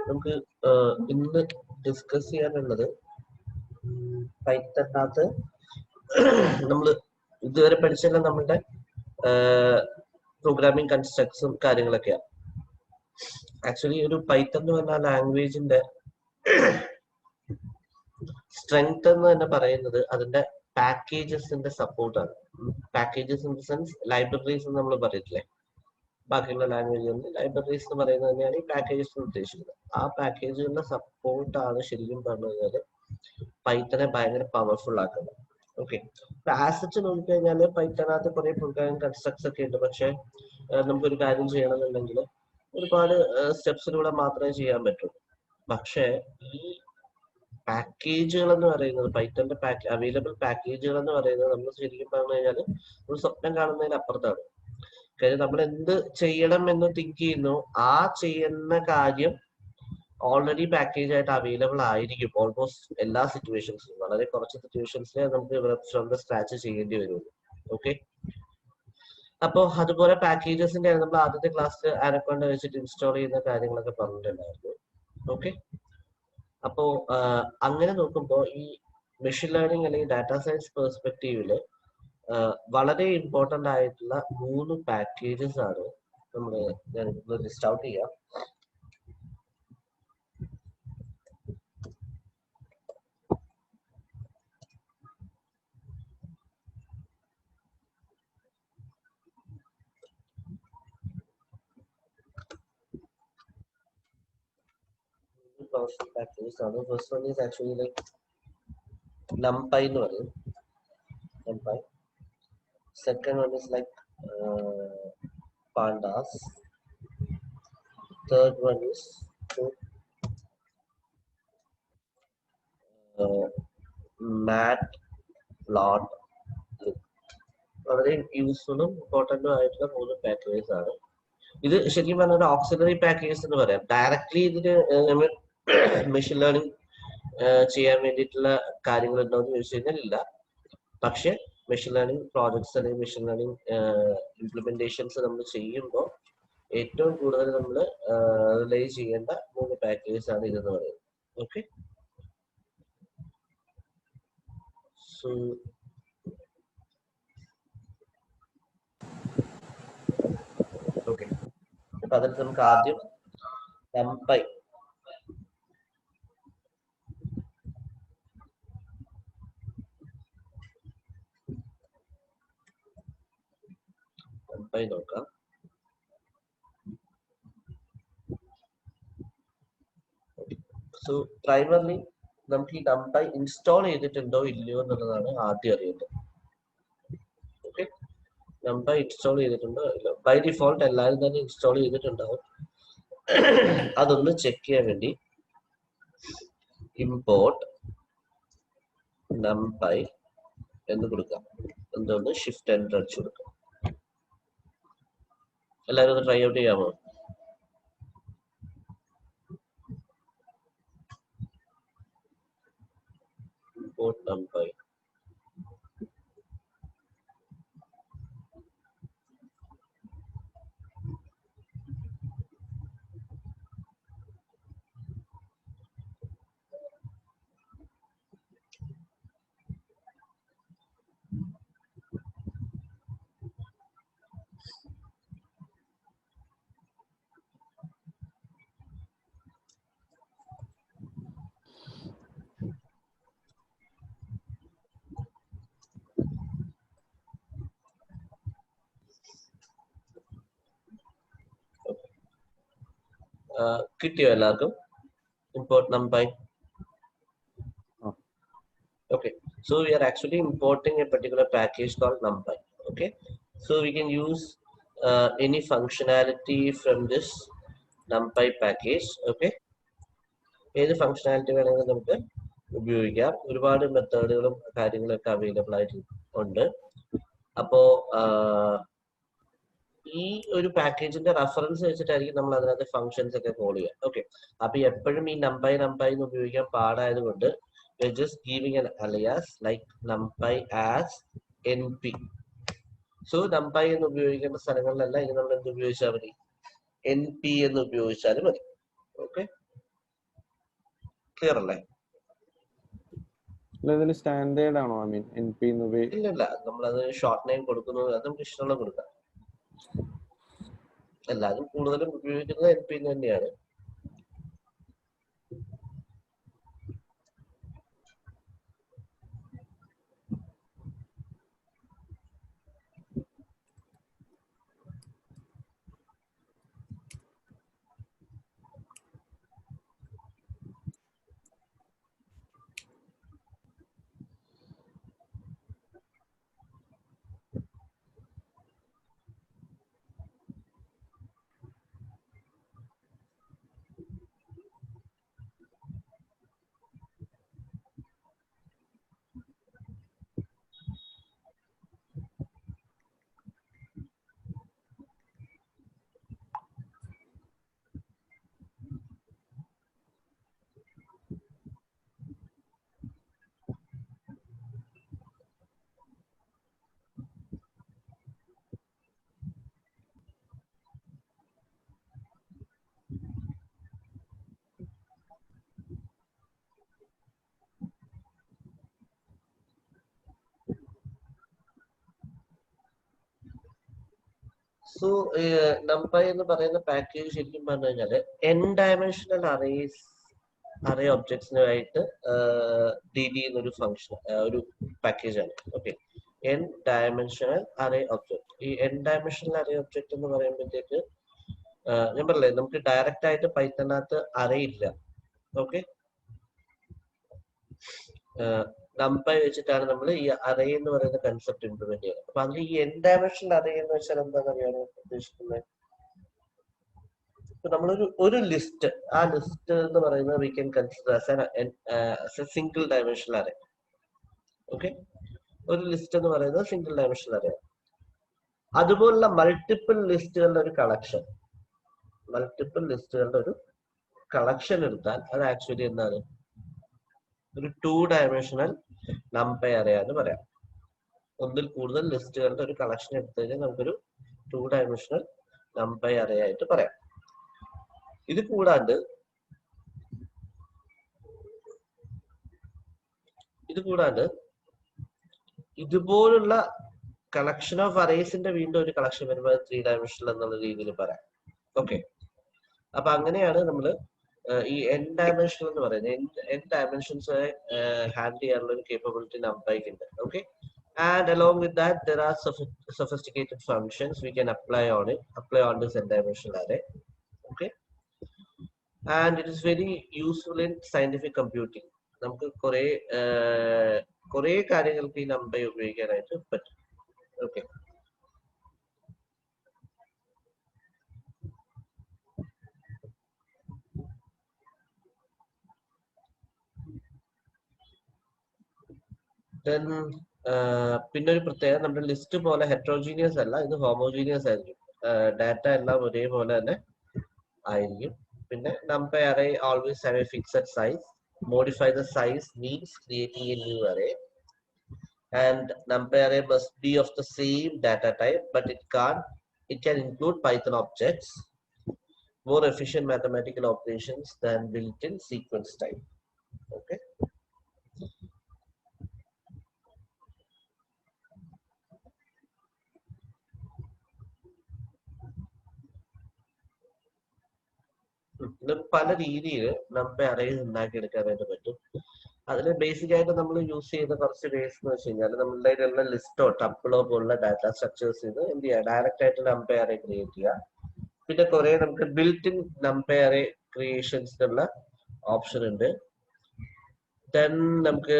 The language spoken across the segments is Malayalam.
നമുക്ക് ഇന്ന് ഡിസ്കസ് ചെയ്യാനുള്ളത് പൈത്തണിനകത്ത് നമ്മൾ ഇതുവരെ പഠിച്ചെല്ലാം നമ്മളുടെ പ്രോഗ്രാമിംഗ് കൺസ്ട്രക്ട്സും കാര്യങ്ങളൊക്കെയാണ്. ആക്ച്വലി ഒരു പൈത്തൺ എന്ന് പറഞ്ഞ ലാംഗ്വേജിന്റെ സ്ട്രെങ്ത് എന്ന് തന്നെ പറയുന്നത് അതിന്റെ പാക്കേജസിന്റെ സപ്പോർട്ടാണ്. Packages in the sense libraries എന്ന് നമ്മൾ പറയത്തില്ലേ, ബാക്കിയുള്ള ലാംഗ്വേജുകളിൽ ലൈബ്രറീസ് എന്ന് പറയുന്നത് തന്നെയാണ് ഈ പാക്കേജസ് ഉദ്ദേശിക്കുന്നത്. ആ പാക്കേജുകളുടെ സപ്പോർട്ടാണ് ശരിക്കും പറഞ്ഞു കഴിഞ്ഞാൽ പൈത്തനെ ഭയങ്കര പവർഫുൾ ആക്കുന്നത്. ഓക്കെ, ആസച്ച് നോക്കിക്കഴിഞ്ഞാൽ പൈത്തനകത്ത് കുറെ പ്രോഗ്രാമിംഗ് കൺസ്ട്രക്ട്സ് ഒക്കെ ഉണ്ട്. പക്ഷെ നമുക്കൊരു കാര്യം ചെയ്യണമെന്നുണ്ടെങ്കിൽ ഒരുപാട് സ്റ്റെപ്സിലൂടെ മാത്രമേ ചെയ്യാൻ പറ്റൂ. പക്ഷേ ഈ പാക്കേജുകൾ എന്ന് പറയുന്നത്, പൈത്തന്റെ അവൈലബിൾ പാക്കേജുകൾ എന്ന് പറയുന്നത് നമ്മൾ ശരിക്കും പറഞ്ഞു കഴിഞ്ഞാൽ ഒരു സ്വപ്നം കാണുന്നതിന് അപ്പുറത്താണ്. കാര്യം നമ്മൾ എന്ത് ചെയ്യണം എന്ന് തിങ്ക് ചെയ്യുന്നു, ആ ചെയ്യുന്ന കാര്യം ഓൾറെഡി പാക്കേജ് ആയിട്ട് അവൈലബിൾ ആയിരിക്കും ഓൾമോസ്റ്റ് എല്ലാ സിറ്റുവേഷൻസിലും. വളരെ കുറച്ച് സിറ്റുവേഷൻസിലെ നമുക്ക് ഫ്രം ദ സ്ക്രാച്ച് ചെയ്യേണ്ടി വരുള്ളൂ. ഓക്കെ, അപ്പോ അതുപോലെ പാക്കേജസിന്റെ നമ്മൾ ആദ്യത്തെ ക്ലാസ്സിൽ ആനക്കോണ്ട വെച്ചിട്ട് ഇൻസ്റ്റാൾ ചെയ്യുന്ന കാര്യങ്ങളൊക്കെ പറഞ്ഞിട്ടുണ്ടായിരുന്നു. ഓക്കെ, അപ്പോ അങ്ങനെ നോക്കുമ്പോൾ ഈ മെഷീൻ ലേണിംഗ് അല്ലെങ്കിൽ ഡാറ്റാ സയൻസ് പെർസ്പെക്റ്റീവില് വളരെ ഇമ്പോർട്ടന്റ് ആയിട്ടുള്ള 3 പാക്കേജസ് ആണ് ഞാൻ ലിസ്റ്റ് ഔട്ട് ചെയ്യാം. Packages ആണ്. First one is actually like NumPy എന്ന് പറയും, NumPy. Second one is like Pandas. Third one is Matplotlib. വളരെ യൂസ്ഫുള്ളും ഇമ്പോർട്ടന്റും ആയിട്ടുള്ള 3 പാക്കേജസ് ആണ്. ഇത് ശരിക്കും പറഞ്ഞാൽ ഒരു ഓക്സിലറി പാക്കേജസ് എന്ന് പറയാം. ഡയറക്ട്ലി ഇതിന് മെഷീൻ ലേണിംഗ് ചെയ്യാൻ വേണ്ടിയിട്ടുള്ള കാര്യങ്ങൾ ഉണ്ടോ എന്ന് ചോദിച്ചു കഴിഞ്ഞാൽ ഇല്ല. പക്ഷെ മെഷീൻ ലേണിംഗ് പ്രോജക്ട്സ് അല്ലെങ്കിൽ മെഷീൻ ലേണിംഗ് ഇംപ്ലിമെന്റേഷൻസ് നമ്മൾ ചെയ്യുമ്പോൾ ഏറ്റവും കൂടുതൽ നമ്മൾ റിലേ ചെയ്യേണ്ട 3 പാക്കേജസ് ആണ് ഇതെന്ന് പറയുന്നത്. ഓക്കെ, സോ ഓക്കെ, അപ്പൊ അതിൽ നമുക്ക് ആദ്യം NumPy നോക്കാം. സോ പ്രൈമർലി നമുക്ക് ഈ NumPy ഇൻസ്റ്റാൾ ചെയ്തിട്ടുണ്ടോ ഇല്ലയോ എന്നുള്ളതാണ് ആദ്യം അറിയേണ്ടത്. ഓക്കെ, NumPy ഇൻസ്റ്റാൾ ചെയ്തിട്ടുണ്ടോ ഇല്ല. ബൈ ഡിഫോൾട്ട് എല്ലാവരും തന്നെ ഇൻസ്റ്റാൾ ചെയ്തിട്ടുണ്ടാവും. അതൊന്ന് ചെക്ക് ചെയ്യാൻ വേണ്ടി ഇമ്പോർട്ട് NumPy എന്ന് കൊടുക്കാം. എന്തുകൊണ്ട് ഷിഫ്റ്റ് എൻ്റർ അടിച്ചു കൊടുക്കാം. എല്ലാവരും ഒന്ന് ട്രൈ ഔട്ട് ചെയ്യാമോ? Import NumPy. കിട്ടിയോ എല്ലാവർക്കും? Import NumPy. Okay, so we are actually importing a particular package called NumPy. Okay, so we can use any functionality from this NumPy package. Okay, ഏത് ഫംഗ്ഷനാലിറ്റി വേണമെങ്കിലും നമുക്ക് ഉപയോഗിക്കാം. ഒരുപാട് മെത്തേഡുകളും കാര്യങ്ങളൊക്കെ അവൈലബിൾ ആയിട്ട് ഉണ്ട്. അപ്പോ ഈ ഒരു പാക്കേജിന്റെ റെഫറൻസ് വെച്ചിട്ടായിരിക്കും നമ്മൾ അതിനകത്ത് ഫംഗ്ഷൻസ് ഒക്കെ കോൾ ചെയ്യുക. ഓക്കെ, അപ്പൊ എപ്പോഴും ഈ NumPy എന്ന് ഉപയോഗിക്കാൻ പാടായത് കൊണ്ട് just giving an alias like NumPy as NP. So NumPy എന്ന് ഉപയോഗിക്കേണ്ട സ്ഥലങ്ങളിലെല്ലാം ഇനി നമ്മൾ എന്ത് ഉപയോഗിച്ചാൽ മതി? NP എന്ന് ഉപയോഗിച്ചാൽ മതി. ഓക്കെ, ക്ലിയർ അല്ലേ? ഇതിന് സ്റ്റാൻഡേർഡ് ആണോ? ഐ മീൻ NP ഇല്ല, നമ്മളത് ഷോർട്ട് നെയിം കൊടുക്കുന്നത് അത് നമുക്ക് ഇഷ്ടമുള്ള കൊടുക്കാം. എല്ലാവരും കൂടുതലും ഉപയോഗിക്കുന്നത് NP തന്നെയാണ്. സോ NumPy എന്ന് പറയുന്ന പാക്കേജ് ശരിക്കും പറഞ്ഞു കഴിഞ്ഞാല് n-dimensional array ഒബ്ജക്ട്സിനായിട്ട് DD എന്നൊരു ഫംഗ്ഷൻ ഒരു പാക്കേജ് ആണ്. Okay, n-dimensional array object. ഈ n-dimensional array object എന്ന് പറയുമ്പോഴത്തേക്ക് ഞാൻ പറഞ്ഞില്ലേ, നമുക്ക് ഡയറക്റ്റ് ആയിട്ട് പൈത്തണിനകത്ത് അറേ ഇല്ല. ഓക്കെ, NumPy വെച്ചിട്ടാണ് നമ്മൾ ഈ അറേ എന്ന് പറയുന്ന കൺസെപ്റ്റ് ഇംപ്ലിമെന്റ് ചെയ്യുന്നത്. അപ്പൊ അതിൽ ഈ n-dimensional array എന്ന് വെച്ചാൽ എന്താണെന്ന് അറിയാൻ ഉദ്ദേശിക്കുന്നത്? ഇപ്പൊ നമ്മളൊരു ലിസ്റ്റ്, ആ ലിസ്റ്റ് എന്ന് പറയുന്നത് we can consider as a single dimensional array. Okay, ഒരു ലിസ്റ്റ് എന്ന് പറയുന്നത് സിംഗിൾ ഡയമെൻഷണൽ array. അതുപോലുള്ള മൾട്ടിപ്പിൾ ലിസ്റ്റുകളുടെ ഒരു കളക്ഷൻ എടുത്താൽ അത് ആക്ച്വലി എന്താണ്? ഒരു 2-dimensional NumPy array എന്ന് പറയാം. ഒന്നിൽ കൂടുതൽ ലിസ്റ്റുകളുടെ ഒരു കളക്ഷൻ എടുത്തു കഴിഞ്ഞാൽ നമുക്കൊരു 2-dimensional NumPy array ആയിട്ട് പറയാം. ഇത് കൂടാണ്ട് ഇതുപോലുള്ള കളക്ഷൻ ഓഫ് അറേസിന്റെ വീണ്ടും ഒരു കളക്ഷൻ വരുമ്പോൾ 3-dimensional എന്നുള്ള രീതിയിൽ പറയാം. ഓക്കെ, അപ്പൊ അങ്ങനെയാണ് നമ്മൾ ഈ n-dimensional എന്ന് പറയുന്നത്. n-dimensions ഹാൻഡിൽ ചെയ്യാനുള്ള ഒരു കേപ്പബിലിറ്റി NumPyക്ക് ഉണ്ട്. Okay, and along with that there are sophisticated functions we can apply on this n-dimensional array. Okay, and it is very useful in scientific computing. നമുക്ക് കുറെ കാര്യങ്ങൾക്ക് ഈ NumPy ഉപയോഗിക്കാനായിട്ട് പറ്റും. ഓക്കെ, then പിന്നെ ഒരു പ്രത്യേകത, നമ്മുടെ ലിസ്റ്റ് പോലെ ഹെറ്ററോജീനിയസ് അല്ല, ഇത് ഹോമോജീനിയസ് ആയിരിക്കും. ഡാറ്റ എല്ലാം ഒരേപോലെ തന്നെ ആയിരിക്കും. പിന്നെ NumPy array always have a fixed size. Modify the size means creating a new array. And NumPy array must be of the same data type, but it can include Python objects, more efficient mathematical operations than built-in sequence type. Okay. പല രീതിയിൽ NumPy arrays ഉണ്ടാക്കിയെടുക്കാനായിട്ട് പറ്റും. അതിൽ ബേസിക് ആയിട്ട് നമ്മൾ യൂസ് ചെയ്യുന്ന കുറച്ച് വേസ് എന്ന് വെച്ച് കഴിഞ്ഞാൽ, നമ്മളുടെ കയ്യിലുള്ള ലിസ്റ്റോ ടപ്പിളോ പോലുള്ള ഡാറ്റ സ്ട്രക്ചേഴ്സ് ഇത് എന്ത് ചെയ്യുക, ഡയറക്റ്റ് ആയിട്ട് NumPy array ക്രിയേറ്റ് ചെയ്യുക. പിന്നെ കുറെ നമുക്ക് ബിൽറ്റ് ഇൻ NumPy array ക്രിയേഷൻസിനുള്ള ഓപ്ഷൻ ഉണ്ട്. ദെൻ നമുക്ക്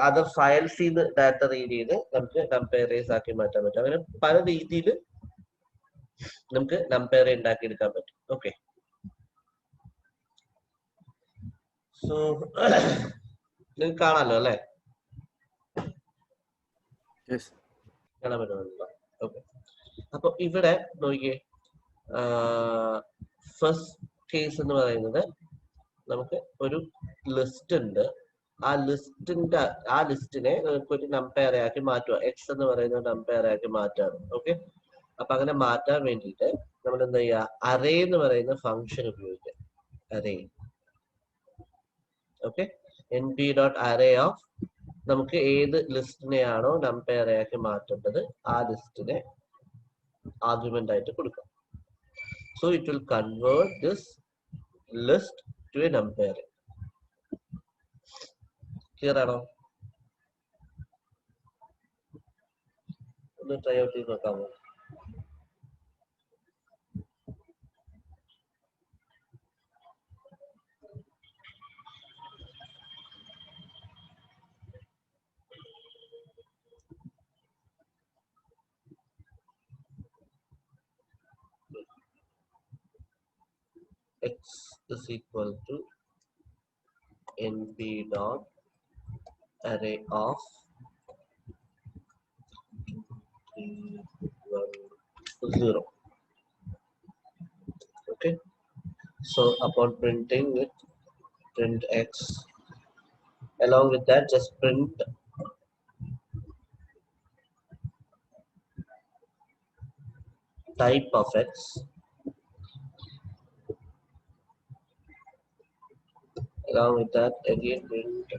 അതർ ഫയൽസിൽ നിന്ന് ഡാറ്റ റീഡ് ചെയ്ത് നമുക്ക് NumPy arrays ആക്കി മാറ്റാൻ പറ്റും. അങ്ങനെ പല രീതിയിൽ നമുക്ക് NumPy array ഉണ്ടാക്കിയെടുക്കാൻ പറ്റും. ഓക്കെ, സോ നിങ്ങൾക്ക് കാണാലോ അല്ലെ? കാണാൻ പറ്റുന്നുണ്ടോ? ഓക്കെ, അപ്പൊ ഇവിടെ നോക്കിയേ, ഫസ്റ്റ് കേസ് എന്ന് പറയുന്നത് നമുക്ക് ഒരു ലിസ്റ്റ് ഉണ്ട്. ആ ലിസ്റ്റിനെ നമുക്ക് ഒരു NumPy array ആക്കി മാറ്റുക. എക്സ് എന്ന് പറയുന്ന NumPy array ആക്കി മാറ്റാണ്. ഓക്കെ, അപ്പൊ അങ്ങനെ മാറ്റാൻ വേണ്ടിയിട്ട് നമ്മൾ എന്താ ചെയ്യുക, അറേ എന്ന് പറയുന്ന ഫംഗ്ഷൻ ഉപയോഗിക്കുക. Array, okay. np.array of നമുക്ക് ഏത് ലിസ്റ്റിനെയാണോ നമ്പർ array ആക്കി മാറ്റേണ്ടത് ആ ലിസ്റ്റിനെ ആർഗ്യുമെന്റ് ആയിട്ട് കൊടുക്കാം. So it will convert this list to a number array. Clear ആണോ? ഒന്ന് ട്രൈ ഔട്ട് ചെയ്ത് നോക്കാമോ? X is equal to np dot array of 0. Okay, so upon printing it, print x. Along with that, just print type of x. Along with that, again print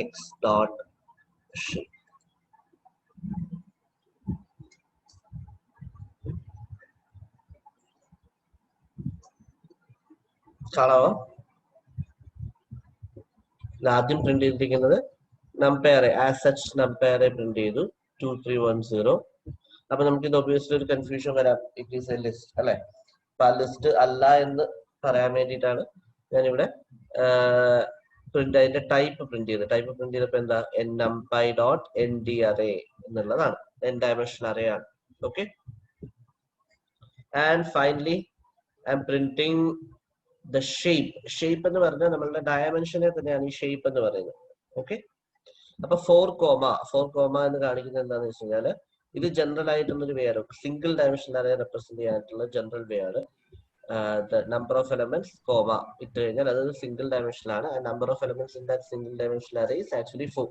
x dot shape. കാണാമോ? ആദ്യം പ്രിന്റ് ചെയ്തിരിക്കുന്നത് number as such number print ചെയ്തു 2310. അപ്പൊ നമുക്ക് ഇത് ഒബ്വിയസ്ലി ഒരു കൺഫ്യൂഷൻ വരാം. ഇറ്റ് ഈസ് എ ലിസ്റ്റ് അല്ലെ? അപ്പൊ ആ ലിസ്റ്റ് അല്ല എന്ന് പറയാൻ വേണ്ടിയിട്ടാണ് ഞാനിവിടെ പ്രിന്റ് അതിന്റെ ടൈപ്പ് പ്രിന്റ് ചെയ്തത്. ടൈപ്പ് പ്രിന്റ് ചെയ്തപ്പോ എന്താ numpy dot nd array എന്നുള്ളതാണ്. n dimensional array ആണ്. Okay. And finally I M printing the shape. Shape എന്ന് പറഞ്ഞാൽ നമ്മളുടെ ഡയമെൻഷനെ തന്നെയാണ് ഈ ഷേപ്പ് എന്ന് പറയുന്നത്. ഓക്കെ. അപ്പൊ 4 കോമ എന്ന് കാണിക്കുന്നത് എന്താണെന്ന് വെച്ച് കഴിഞ്ഞാല് ഇത് ജനറൽ ആയിട്ടുള്ളൊരു വേ ആണ്. സിംഗിൾ ഡയമെൻഷണൽ അറേ റെപ്രസെന്റ് ചെയ്യാനായിട്ടുള്ള ജനറൽ വേ ആണ്. നമ്പർ ഓഫ് എലമെന്റ്സ് കോമ ഇട്ട് കഴിഞ്ഞാൽ അത് സിംഗിൾ ഡയമെൻഷണൽ ആണ്. Number of elements in that single dimensional array is actually 4.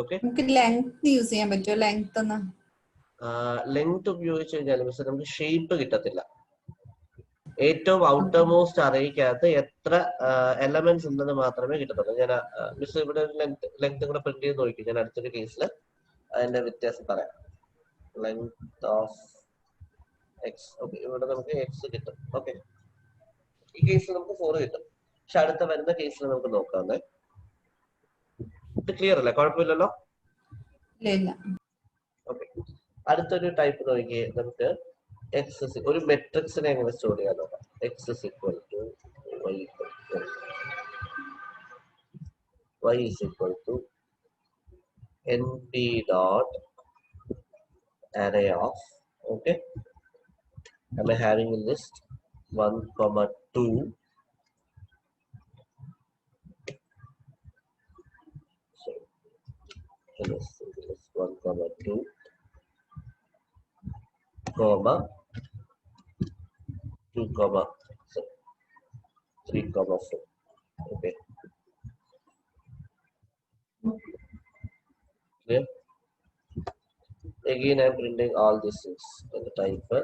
Okay. നമുക്ക് ലെങ്ത് യൂസ് ചെയ്യാൻ പറ്റുമോ? ലെങ്ത് ഉപയോഗിച്ച് കഴിഞ്ഞാൽ മിസ് നമുക്ക് ഷേപ്പ് കിട്ടത്തില്ല. ഏറ്റവും ഔട്ടർ മോസ്റ്റ് അറേക്കകത്ത് എത്ര എലമെന്റ്സ് ഉണ്ടെന്ന് മാത്രമേ കിട്ടത്തുള്ളൂ. ഞാൻ മിസ് ഇവിടെ ലെങ്ത് കൂടെ പ്രിന്റ് ചെയ്ത് നോക്കി. ഞാൻ അടുത്തൊരു കേസിൽ അതിന്റെ വ്യത്യാസം പറയാം. Length of X. ഓക്കെ, ഇവിടെ നമുക്ക് എക്സ് കിട്ടും. ഓക്കെ, ഈ കേസിൽ നമുക്ക് 4 കിട്ടും. പക്ഷെ അടുത്ത വരുന്ന കേസിൽ നമുക്ക് നോക്കാതെ. ഇത് ക്ലിയർ അല്ലേ? കുഴപ്പമില്ലല്ലോ? ഓക്കെ, അടുത്തൊരു ടൈപ്പ് നോക്കിയേ. നമുക്ക് എക്സ് ഒരു മെട്രിക്സിനെ എങ്ങനെ സ്റ്റോർ ചെയ്യാൻ നോക്കാം. X is equal to y is equal to np dot array of, okay, am I having a list 1, 2, so list 1, 2, comma 2, 3, 4. Okay, clear? Again, I am printing all these things in the type.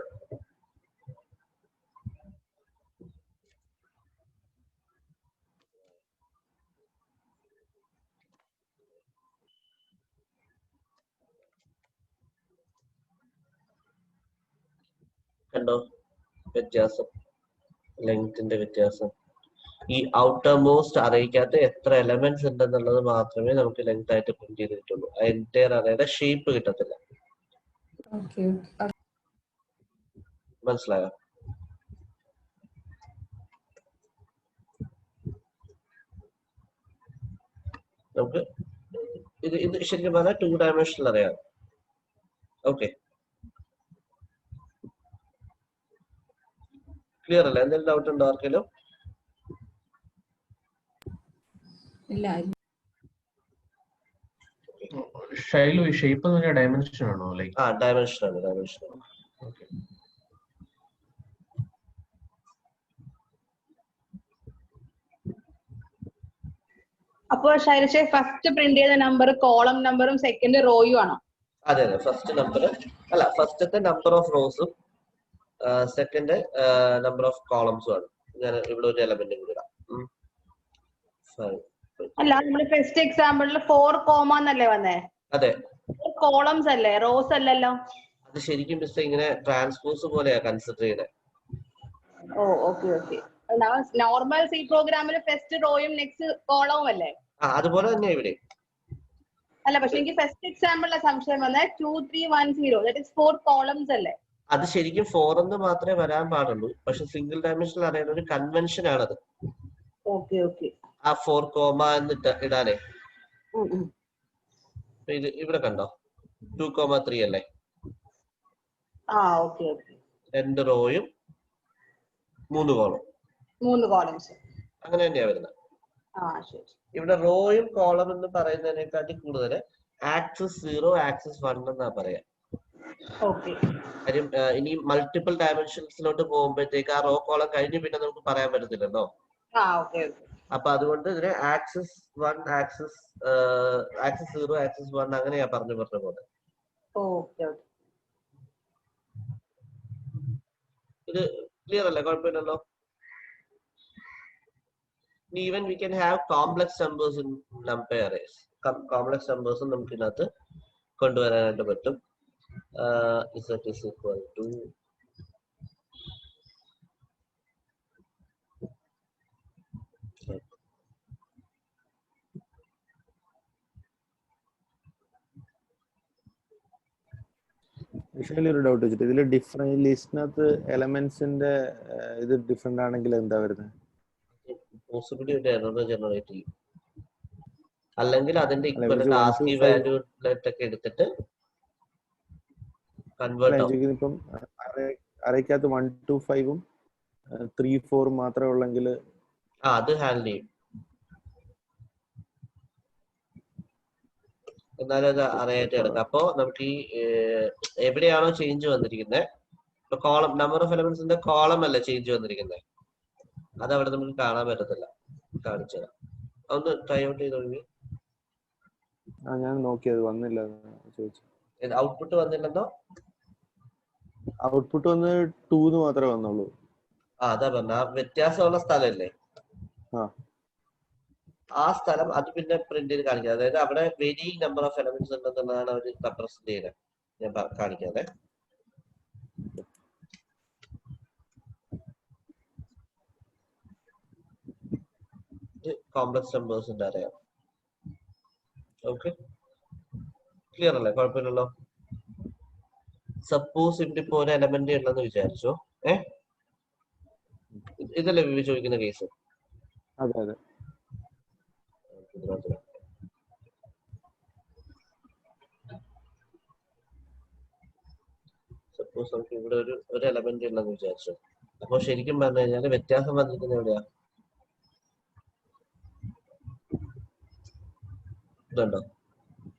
കണ്ടോ വ്യത്യാസം, ലെങ്ത്തിന്റെ വ്യത്യാസം. ഈ ഔട്ടർ മോസ്റ്റ് അറേക്കകത്ത് എത്ര എലമെന്റ്സ് ഉണ്ടെന്നുള്ളത് മാത്രമേ നമുക്ക് ലെങ്ത് ആയിട്ട് പ്രിന്റ് ചെയ്ത് കിട്ടുള്ളൂ. എൻറ്റയർ അറേയുടെ ഷേപ്പ് കിട്ടത്തില്ല. മനസ്സിലായോ? നമുക്ക് ഇത് ശരിക്കും പറഞ്ഞാൽ 2 ഡയമെൻഷണൽ അറേയാണ്. ഓക്കെ, ക്ലിയർ അല്ലേ? എന്തെങ്കിലും ഡൗട്ട് ഉണ്ടോ ആർക്കെങ്കിലും? ഷൈലു, ഈ ഷേപ്പ് എന്ന് പറഞ്ഞാൽ ഡയമെൻഷൻ ആണോ? ലൈക്ക് ഡയമെൻഷൻ ആണ്, ഡയമെൻഷൻ ആണ്. ഓക്കെ. അപ്പോൾ ശൈലജ ഫസ്റ്റ് പ്രിന്റ് ചെയ്ത നമ്പർ കോളം നമ്പറും സെക്കൻഡ് റോയും ആണോ? അതെ അതെ, ഫസ്റ്റ് നമ്പർ അല്ല, ഫസ്റ്റത്തെ നമ്പർ ഓഫ് റോസും സെക്കൻഡ് നമ്പർ ഓഫ് കോളംസും ആണ്. ഞാൻ ഇവിടെ ഒരു എലമെന്റ് കൂടി ഇടാം. 5. അല്ല നമ്മള് ഫസ്റ്റ് എക്സാമ്പിളിൽ 4 കോമ എന്നല്ലേ വന്നേ? അതെ, കോളംസ് അല്ലേ, റോസ് അല്ലല്ലോ. അത് ശരിക്കും മിസ് ഇങ്ങനെ ട്രാൻസ്പോസ് പോലെയാ കൺസിഡർ ചെയ്തത്. ഓ ഓക്കെ ഓക്കെ. നോർമൽ സി പ്രോഗ്രാമിൽ ഫസ്റ്റ് റോയും നെക്സ്റ്റ് കോളവും അല്ലേ? അതുപോലെ തന്നെ ഇവിടെ. അല്ല, പക്ഷെ എനിക്ക് ഫസ്റ്റ് എക്സാമ്പിളിലെ സംശയം വന്നേ 2 3 1 0 ദാറ്റ് ഈസ് 4 കോളംസ് അല്ലേ? അത് ശരിക്കും 4 എന്ന് മാത്രമേ വരാൻ പാടുള്ളൂ. പക്ഷെ സിംഗിൾ ഡയമെൻഷനിൽ അറിയുന്ന ഒരു കൺവെൻഷൻ ആണത്. Okay okay. ആ 4 കോമ എന്നിട്ട് ഇടാനേ. ഇത് ഇവിടെ കണ്ടോ 2,3 അല്ലേ? Okay okay. 2 റോയും 3 കോളം. 3 കോളംസ്. അങ്ങനെ തന്നെയാ വരുന്നത്. ശരി. ഇവിടെ റോയും കോളം എന്ന് പറയുന്നതിനെക്കാട്ടി കൂടുതൽ ആക്സിസ് 0 ആക്സിസ് 1 എന്നാ പറയാ. ഓക്കെ. കാര്യം ഇനി മൾട്ടിപ്പിൾ ഡയമെൻഷൻസിലോട്ട് പോകുമ്പോഴത്തേക്ക് ആ റോ കോളം കഴിഞ്ഞ് പിന്നെ നമുക്ക് പറയാൻ പറ്റത്തില്ലല്ലോ. Okay okay. അപ്പൊ അതുകൊണ്ട് ഇതിന് ആക്സിസ് 1 ആക്സിസ് 0 ആക്സിസ് 1 അങ്ങനെയാ പറഞ്ഞ പോലെ. Okay okay. ഇത് ക്ലിയർ അല്ലേ? കുഴപ്പമില്ലല്ലോ. Even we can have complex numbers in NumPy arrays. Complex numbers നമുക്ക് ഇതിനകത്ത് കൊണ്ടുവരാനായിട്ട് പറ്റും. Z is equal to ഒരു ഡൗട്ട് വെച്ചിട്ട് ഇതിൽ ഡിഫറെന്റ് ലിസ്റ്റിനകത്ത് എലമെന്റ്സിന്റെ ഇത് ഡിഫറെന്റ് ആണെങ്കിൽ എന്താ വരുന്നത്? പോസിബിലിറ്റി ഒരു എറർ ജനറേറ്റ് ചെയ്യും. അല്ലെങ്കിൽ അതിന്റെ ഇക്വലന്റ് ആസ്കി വാല്യൂലൊക്കെ എടുത്തിട്ട് കൺവേർട്ട് ആവും. ഇപ്പം അറേക്കകത്ത് 1 to 5 3 4 മാത്രമേ ഉള്ളെങ്കിൽ അത് ഹാൻഡിൽ ചെയ്യും. എന്നാലും അത് അറിയായിട്ട് കിടക്കാം. അപ്പോ നമുക്ക് ഈ എവിടെയാണോ ചേഞ്ച് വന്നിരിക്കുന്നത്, കോളം നമ്പർ ഓഫ് എലമെന്റ്സിന്റെ കോളം അല്ല ചേഞ്ച് വന്നിരിക്കുന്നത്, അത് അവിടെ നമുക്ക് കാണാൻ പറ്റത്തില്ല. കാണിച്ചു തരാം. ഒന്ന് ട്രൈ ഔട്ട് ചെയ്ത് തുടങ്ങി. ഞാൻ നോക്കിയത് വന്നില്ല ചോദിച്ചു. ഔട്ട്പുട്ട് വന്നില്ലെന്നോ? ഔട്ട്പുട്ട് വന്ന് 2 മാത്രമേ വന്നുള്ളൂ. അതാ പറഞ്ഞ ആ വ്യത്യാസമുള്ള സ്ഥലമല്ലേ ആ സ്ഥലം, അത് പിന്നെ പ്രിന്റ് ചെയ്ത് കാണിക്കാം. അതായത് അവിടെ വേരിയിങ് നമ്പർ ഓഫ് എലമെന്റ്സ് ഉണ്ടെന്നുള്ളതാണ് അവർ റെപ്രസെന്റ് ചെയ്യുന്നത്. ഞാൻ കാണിക്കാതെ കോംപ്ലക്സ് നമ്പേഴ്സിന്റെ അറിയാം. ഓക്കെ, ക്ലിയർ അല്ലേ? കുഴപ്പമില്ലല്ലോ. സപ്പോസ് ഇവിടെ ഇപ്പൊ ഒരു എലമെന്റ് ഉണ്ടെന്ന് വിചാരിച്ചോ. ഇതല്ലേ വിവി ചോദിക്കുന്ന കേസ്? അതെ അതെ. സപ്പോസ് നമുക്ക് ഇവിടെ ഒരു എലമെന്റ് ഉണ്ടെന്ന് വിചാരിച്ചു. അപ്പൊ ശരിക്കും പറഞ്ഞു കഴിഞ്ഞാൽ വ്യത്യാസം വന്നിരിക്കുന്നത് എവിടെയാ? ഇതുണ്ടോ?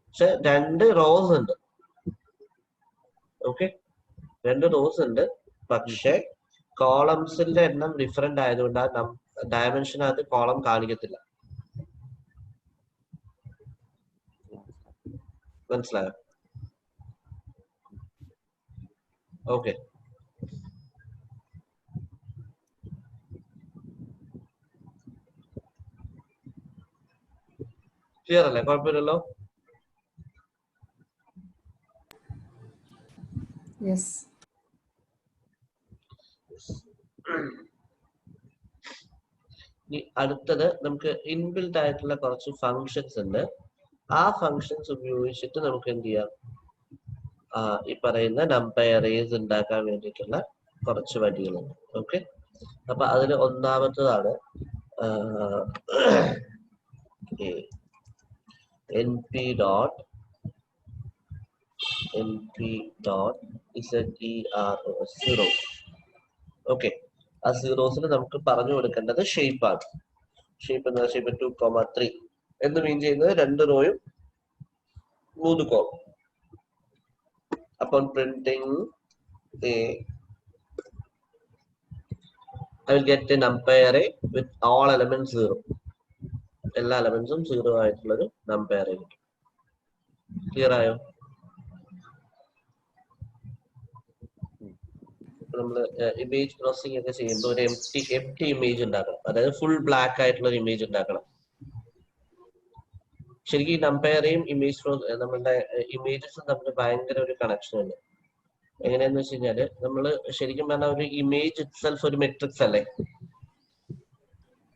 പക്ഷെ 2 റോസ് ഉണ്ട്. ഓക്കെ, 2 റോസ് ഉണ്ട്. പക്ഷെ കോളംസിന്റെ എണ്ണം ഡിഫറെന്റ് ആയതുകൊണ്ട് ആ ഡയമെൻഷനകത്ത് കോളം കാണിക്കത്തില്ല. മനസ്സിലായോ? ഓക്കെ, ക്ലിയർ അല്ലേ? കുഴപ്പമില്ലല്ലോ. Yes. അടുത്തത് നമുക്ക് ഇൻബിൽറ്റ് ആയിട്ടുള്ള കുറച്ച് ഫങ്ഷൻസ് ഉണ്ട്. ആ ഫങ്ഷൻസ് ഉപയോഗിച്ചിട്ട് നമുക്ക് എന്ത് ചെയ്യാം? ഈ പറയുന്ന NumPy arrays ഉണ്ടാക്കാൻ വേണ്ടിയിട്ടുള്ള കുറച്ച് വഴികളുണ്ട്. ഓക്കെ, അപ്പൊ അതിൽ ഒന്നാമത്തതാണ് np.zero. ഓക്കെ, ആ സീറോസിന് നമുക്ക് പറഞ്ഞു കൊടുക്കേണ്ടത് ഷേപ്പ് ആണ്. ഷേപ്പ് എന്താ? ഷേപ്പ് 2,3 എന്ന് മീൻ ചെയ്യുന്നത് 2 റോയും 3 column. Upon printing I will get a NumPy array with all elements 0. എല്ലാ എലമെന്റ്സും 0 ആയിട്ടുള്ളൊരു NumPy array കിട്ടും. ക്ലിയർ ആയോ? നമ്മള് ഇമേജ് പ്രോസസ്സിംഗ് ഒക്കെ ചെയ്യുമ്പോൾ ഒരു എംപ്റ്റി ഇമേജ് ഉണ്ടാക്കണം. അതായത് ഫുൾ ബ്ലാക്ക് ആയിട്ടുള്ള ഒരു ഇമേജ് ഉണ്ടാക്കണം. ശരിക്കും ഈ നമ്പയറേയും നമ്മളുടെ ഇമേജസും തമ്മിൽ ഭയങ്കര ഒരു കണക്ഷൻ ഉണ്ട്. എങ്ങനെയാന്ന് വെച്ച് കഴിഞ്ഞാല് നമ്മള് ശരിക്കും പറഞ്ഞാൽ ഒരു ഇമേജ് ഇറ്റ്സെൽഫ് ഒരു മെട്രിക്സ് അല്ലേ?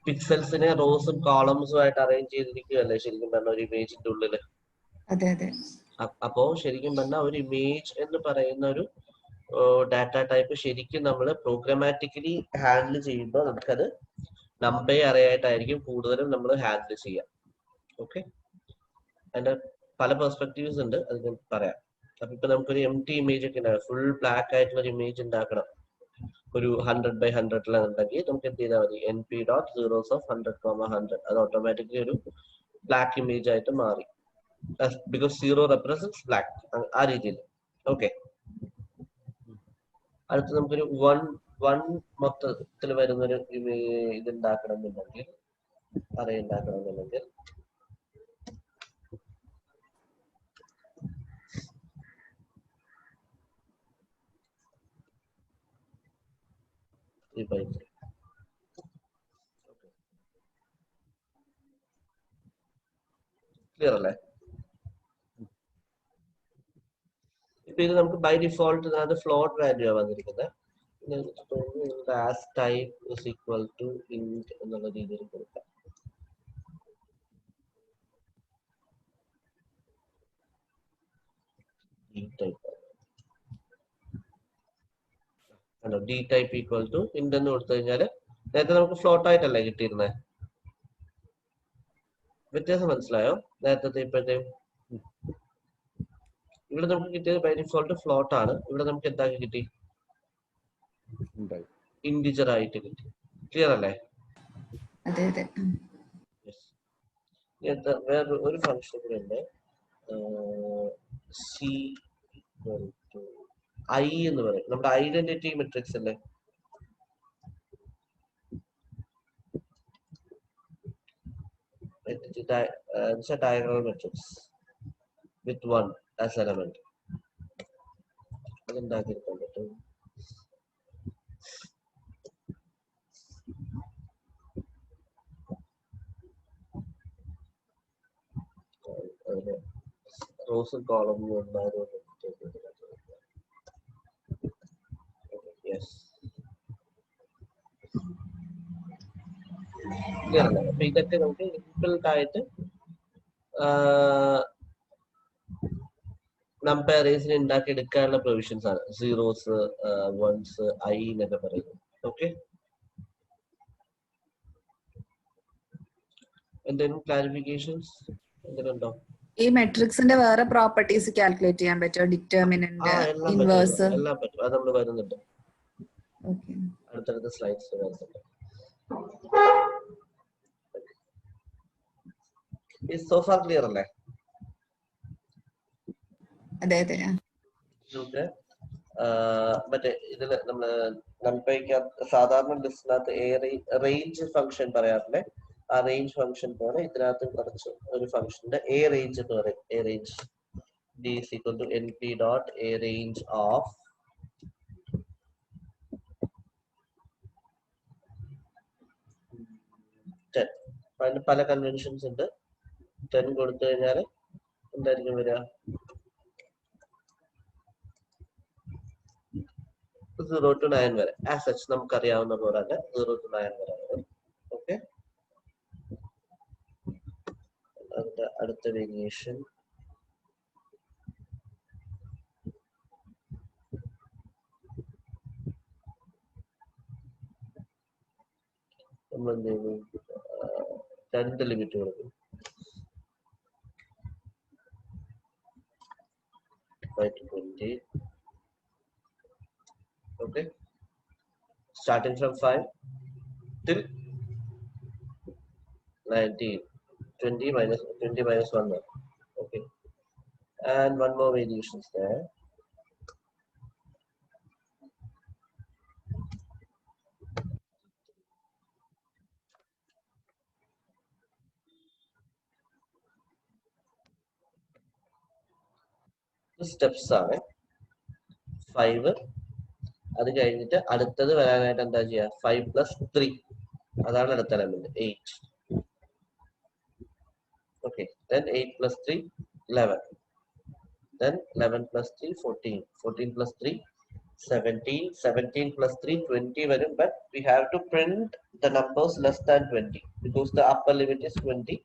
പിക്സൽസിനെ റോസും കോളംസും ആയിട്ട് അറേഞ്ച് ചെയ്തിരിക്കുകയല്ലേ ശരിക്കും പറഞ്ഞ ഒരു ഇമേജിന്റെ ഉള്ളില്. അതെ അതെ. അപ്പോ ശരിക്കും പറഞ്ഞാൽ ഒരു ഇമേജ് എന്ന് പറയുന്ന ഒരു ഡാറ്റ ടൈപ്പ് ശരിക്കും നമ്മൾ പ്രോഗ്രാമാറ്റിക്കലി ഹാൻഡിൽ ചെയ്യുമ്പോൾ നമുക്കത് നമ്പർ അറിയായിട്ടായിരിക്കും കൂടുതലും നമ്മൾ ഹാൻഡിൽ ചെയ്യാം. ഓക്കെ, അതിന്റെ പല പെർസ്പെക്റ്റീവ്സ് ഉണ്ട്, അത് ഞാൻ പറയാം. അപ്പൊ ഇപ്പൊ നമുക്കൊരു എംപ്റ്റി ഇമേജ് ഒക്കെ ഉണ്ടാകും, ഫുൾ ബ്ലാക്ക് ആയിട്ടുള്ള ഒരു ഇമേജ് ഉണ്ടാക്കണം. ഒരു 100x100 ഉണ്ടെങ്കിൽ നമുക്ക് എന്ത് ചെയ്താൽ മതി, np.zeros of 100, 100 അത് ഓട്ടോമാറ്റിക്കലി ഒരു ബ്ലാക്ക് ഇമേജ് ആയിട്ട് മാറി. ബിക്കോസ് 0 റെപ്രസെന്റ്സ് ബ്ലാക്ക്, ആ രീതിയിൽ. ഓക്കെ, അടുത്ത് നമുക്കൊരു വൺ മൊത്തത്തിൽ വരുന്നൊരു ഇത് ഉണ്ടാക്കണം എന്നുണ്ടെങ്കിൽ, അറേ ഉണ്ടാക്കണം എന്നുണ്ടെങ്കിൽ ക്ലിയർ അല്ലേ? ഇപ്പൊ ഇത് നമുക്ക് ബൈ ഡിഫോൾട്ട് അത് ഫ്ലോട്ട് വാല്യൂ ആണ് വന്നിരിക്കുന്നത്. As type is equal to int എന്നുള്ള രീതിയിൽ കൊടുക്കാം. D type equal to int എന്ന് കൊടുത്തു കഴിഞ്ഞാല് നേരത്തെ നമുക്ക് ഫ്ലോട്ട് ആയിട്ടല്ലേ കിട്ടിയിരുന്നത്. വ്യത്യാസം മനസ്സിലായോ നേരത്തെ ഇപ്പോഴത്തെ? ഇവിടെ നമുക്ക് കിട്ടിയത് ബൈ ഡിഫോൾട്ട് ഫ്ലോട്ട് ആണ്. ഇവിടെ നമുക്ക് എന്താക്കി കിട്ടി? ഇൻഡിജർ ആയിട്ട് കിട്ടി. ക്ലിയർ അല്ലേ? അതെ അതെ. വേറെ ഒരു ഫംഗ്ഷൻ കൂടെ ഉണ്ട്, സി ഐ എന്ന് പറയും. നമ്മുടെ ഐഡന്റിറ്റി മെട്രിക്സ് അല്ലേ? diagonal matrix with 1 as element. അതുണ്ടാക്കിയെടുക്കാൻ പറ്റും. റോസും കോളമും ഉണ്ടാകും. ക്ലിയർ അല്ലേ? അപ്പൊ ഇതൊക്കെ നമുക്ക് ഇൻബിൽറ്റ് ആയിട്ട് നമ്പർ അറേസിനെ ഉണ്ടാക്കി എടുക്കാനുള്ള പ്രൊവിഷൻസ് ആണ്. സീറോസ്, വൺസ്, ഐ എന്നൊക്കെ പറയുന്നത്. ഓക്കെ, എന്തെങ്കിലും ക്ലാരിഫിക്കേഷൻസ് എന്തെങ്കിലും ഉണ്ടോ? ഈ മെട്രിക്സിന്റെ വേറെ പ്രോപ്പർട്ടീസ് കാൽക്കുലേറ്റ് ചെയ്യാൻ പറ്റുമോ? Determinant, inverse? എല്ലാം പറ്റും. അത് നമ്മൾ വരുന്നുണ്ട്, ഓക്കെ. അടുത്തടുത്ത സ്ലൈഡ്സ് വരുന്നുണ്ട്. സോ ഫാർ ക്ലിയർ അല്ലേ? അതെ അതെ. മറ്റേ ഇതില് നമ്മള് നമ്പയ്ക്കകത്ത് സാധാരണ ലിസ്റ്റിനകത്ത് റേഞ്ച് ഫംഗ്ഷൻ പറയാറില്ലേ? ആ റേഞ്ച് ഫംഗ്ഷൻ പോലെ ഇതിനകത്ത് കുറച്ച് ഒരു ഫംഗ്ഷന്റെ എ റേഞ്ച് എന്ന് പറയും. A range d is equal to np.arange of അതിന് പല കൺവെൻഷൻസ് ഉണ്ട്. 10 കൊടുത്തു കഴിഞ്ഞാൽ എന്തായിരിക്കും വരിക? 0 to 9 വരെ. ആസ് സച്ച് നമുക്കറിയാവുന്ന പോലെ തന്നെ 0 to 9 വരെ വരും. ഓക്കെ, അതിന്റെ അടുത്ത വേരിയേഷൻ നമ്മൾ എന്ത് ചെയ്യുന്നു? 2 ലിമിറ്റ് കൊടുക്കും. 5 to 20. Okay, starting from 5 till 19. 20 minus 1. Okay, and one more variations there. The steps are 5, അത് കഴിഞ്ഞിട്ട് അടുത്തത് വരാനായിട്ട് എന്താ ചെയ്യുക? 5 + 3. അതാണ് അടുത്ത element 8. Okay, then 8 + 3 11. Then 11 + 3 14. 14 + 3 17. 17 + 3 20 varum, but we have to print the numbers less than 20 because the upper limit is 20.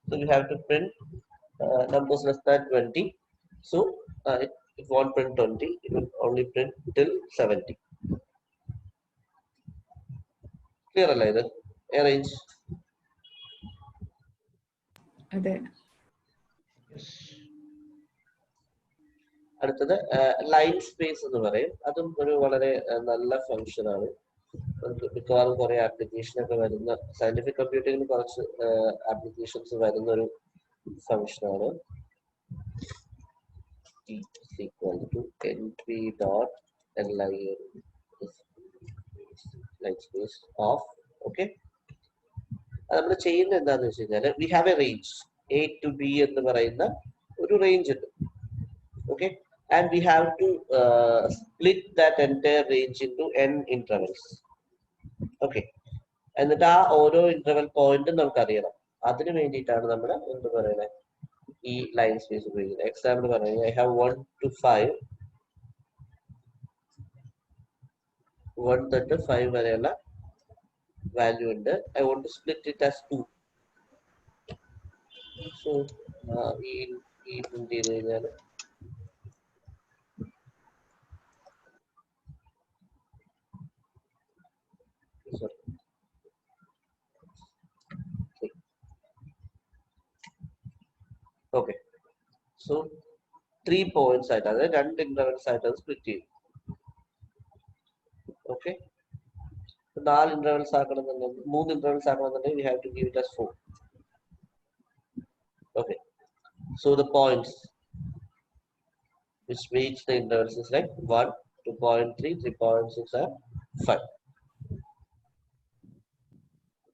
So we have to print numbers less than 20. So it won't print 20. It will only print till 70. Clear അല്ലേ ഇത്? Arrange. അതെ. അടുത്തത് ലൈൻ സ്പേസ് എന്ന് പറയും. അതും ഒരു വളരെ നല്ല ഫംഗ്ഷൻ ആണ്. മിക്കവാറും കുറെ ആപ്ലിക്കേഷൻ ഒക്കെ വരുന്ന, സയന്റിഫിക് കമ്പ്യൂട്ടിങ്ങിന് കുറച്ച് ആപ്ലിക്കേഷൻസ് വരുന്ന ഒരു ഫംഗ്ഷൻ ആണ്. Line space of. ഓക്കെ, അത് നമ്മൾ ചെയ്യുന്നത് എന്താണെന്ന് വെച്ച് കഴിഞ്ഞാൽ we have A range A to B എന്ന് പറയുന്ന ഒരു റേഞ്ച് ഉണ്ട്. Okay, and we have to split that entire range into n intervals. Okay, എന്നിട്ട് ആ ഓരോ ഇന്റർവൽ പോയിന്റും നമുക്ക് അറിയണം. അതിന് വേണ്ടിയിട്ടാണ് നമ്മൾ എന്ത് പറയുന്നത്, ഈ ലൈൻ സ്പേസ് ഉപയോഗിക്കുന്നത്. എക്സാമ്പിൾ പറയുന്നത് I have 1 to 5, 1 തൊട്ട് 5 വരെയുള്ള വാല്യൂ ഉണ്ട്. I want to split it as 2. So ഈ പ്രിന്റ് ചെയ്ത് കഴിഞ്ഞാൽ ഓക്കെ, സോ 3 പോയിന്റ്സ് ആയിട്ട്, അതായത് 2 ഇന്റർവെൽസ് ആയിട്ട് അത് സ്പ്ലിറ്റ് ചെയ്യും. ഓക്കെ, 4 ഇന്റർവെൽസ് ആക്കണമെന്നുണ്ടെങ്കിൽ, 3 ഇന്റർവെൽസ് ആക്കണമെന്നുണ്ടെങ്കിൽ we have to give it as 4. Okay, so the points which reach the intervals is like 1, 2.3, 3.6 and 5.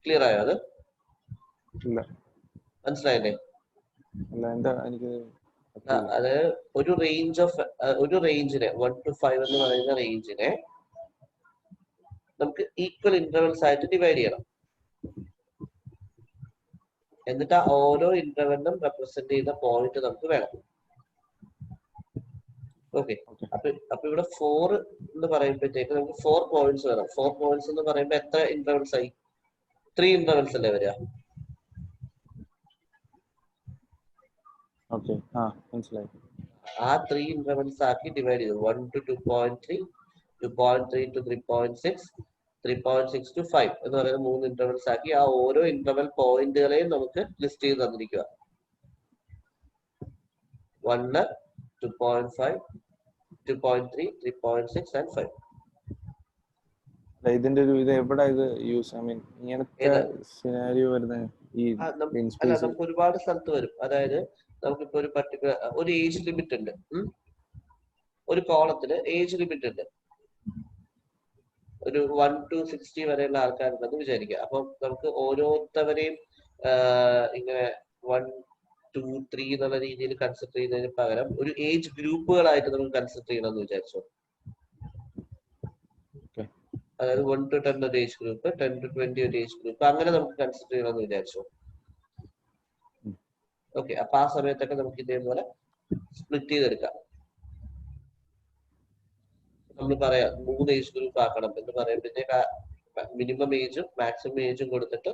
Clear ആയോ അത്? ഇല്ല മനസ്സിലായില്ലേ? അല്ല എന്താ എനിക്ക് അത് ഒരു റേഞ്ചിനെ 1 to 5 എന്ന് പറയുന്ന റേഞ്ചിനെ നമുക്ക് ഈക്വൽ ഇന്റർവെൽസ് ആയിട്ട് ഡിവൈഡ് ചെയ്യണം. എന്നിട്ട് ആ ഓരോ ഇന്റർവെല്ലും റെപ്രസെന്റ് ചെയ്യുന്ന പോയിന്റ് നമുക്ക് വേണം. ഓക്കെ, അപ്പൊ ഇവിടെ 4 എന്ന് പറയുമ്പോഴത്തേക്ക് നമുക്ക് 4 പോയിന്റ്സ് വേണം. 4 പോയിന്റ്സ് എന്ന് പറയുമ്പോൾ എത്ര ഇന്റർവെൽസ് ആയി? 3 ഇന്റർവെൽസ് അല്ലേ വരിക? ഓക്കെ, മനസ്സിലായി. ആ 3 ഇന്റർവെൽസ് ആക്കി ഡിവൈഡ് ചെയ്തു. 1 to 2.3, 2.3 to 3.6, 3.6 to 5 എന്ന് പറയുന്ന 3 ഇന്റർവെൽസ് ആക്കി ആ ഓരോ ഇന്റർവെൽ പോയിന്റുകളെയും നമുക്ക് ലിസ്റ്റ് ചെയ്ത് തന്നിരിക്കുക. 1, 2.5, 2.3, 3.6 and 5. ഇതിന്റെ ഒരു ഇത് എവിടെ ഇത് യൂസ്, ഐ മീൻ ഇങ്ങനത്തെ സിനാരിയോ വരുന്ന ഈ അല്ല, നമുക്ക് ഒരുപാട് സ്ഥലത്ത് വരും. അതായത് നമുക്കിപ്പോ ഒരു പർട്ടിക്കുലർ ഒരു ഏജ് ലിമിറ്റ് ഉണ്ട്. ഒരു കോളത്തിന് ഏജ് ലിമിറ്റ് ഉണ്ട്. ഒരു 1 to 60 വരെയുള്ള ആൾക്കാരുണ്ടെന്ന് വിചാരിക്കുക. അപ്പം നമുക്ക് ഓരോരുത്തവരെയും ഇങ്ങനെ 1, 2, 3 എന്നുള്ള രീതിയിൽ കൺസിഡർ ചെയ്യുന്നതിന് പകരം ഒരു ഏജ് ഗ്രൂപ്പുകളായിട്ട് നമുക്ക് കൺസിഡർ ചെയ്യണമെന്ന് വിചാരിച്ചോ. അതായത് 1 to 10 ഒരു ഏജ് ഗ്രൂപ്പ്, 10 to 20 ഒരു ഏജ് ഗ്രൂപ്പ്, അങ്ങനെ നമുക്ക് കൺസിഡർ ചെയ്യണമെന്ന് വിചാരിച്ചോ. ഓക്കെ, അപ്പൊ ആ സമയത്തൊക്കെ നമുക്ക് ഇതേപോലെ സ്പ്ലിറ്റ് ചെയ്തെടുക്കാം. നമ്മൾ പറയാം 3 ഏജ് ഗ്രൂപ്പ് ആക്കണം എന്ന് പറയുമ്പോഴത്തേക്ക് മിനിമം ഏജും മാക്സിമം ഏജും കൊടുത്തിട്ട്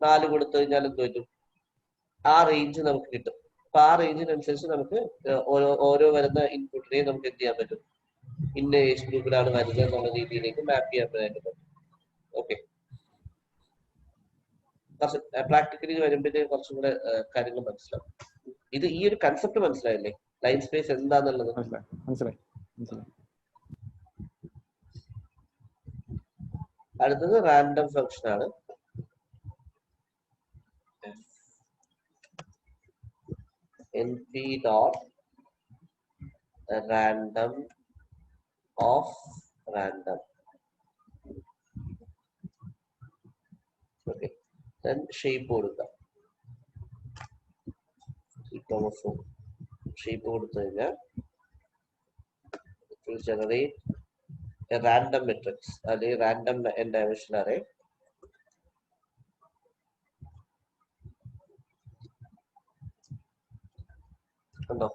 4 കൊടുത്തു കഴിഞ്ഞാൽ എന്ത് പറ്റും? ആ റേഞ്ച് നമുക്ക് കിട്ടും. അപ്പൊ ആ റേഞ്ചിനനുസരിച്ച് നമുക്ക് ഓരോ വരുന്ന ഇൻപുട്ടിനെയും നമുക്ക് എന്ത് ചെയ്യാൻ പറ്റും? ഇന്ന ഏജ് ഗ്രൂപ്പിലാണ് വരുന്നത് എന്നുള്ള രീതിയിലേക്ക് മാപ്പ് ചെയ്യാനായിട്ട് പറ്റും. ഓക്കെ, കുറച്ച് പ്രാക്ടിക്കലി വരുമ്പോഴത്തേക്ക് കുറച്ചും കൂടെ കാര്യങ്ങൾ മനസ്സിലാവും. ഇത് ഈ ഒരു കൺസെപ്റ്റ് മനസ്സിലായില്ലേ? ലൈൻ സ്പേസ് എന്താന്നുള്ളത് മനസ്സിലായി. അടുത്തത് റാൻഡം ഫംഗ്ഷൻ ആണ്. np dot random of random. Okay, then shape കൊടുക്കാം. shape കൊടുത്തു കഴിഞ്ഞാൽ it will generate a random matrix അല്ലെങ്കിൽ random n dimensional array കണ്ടോ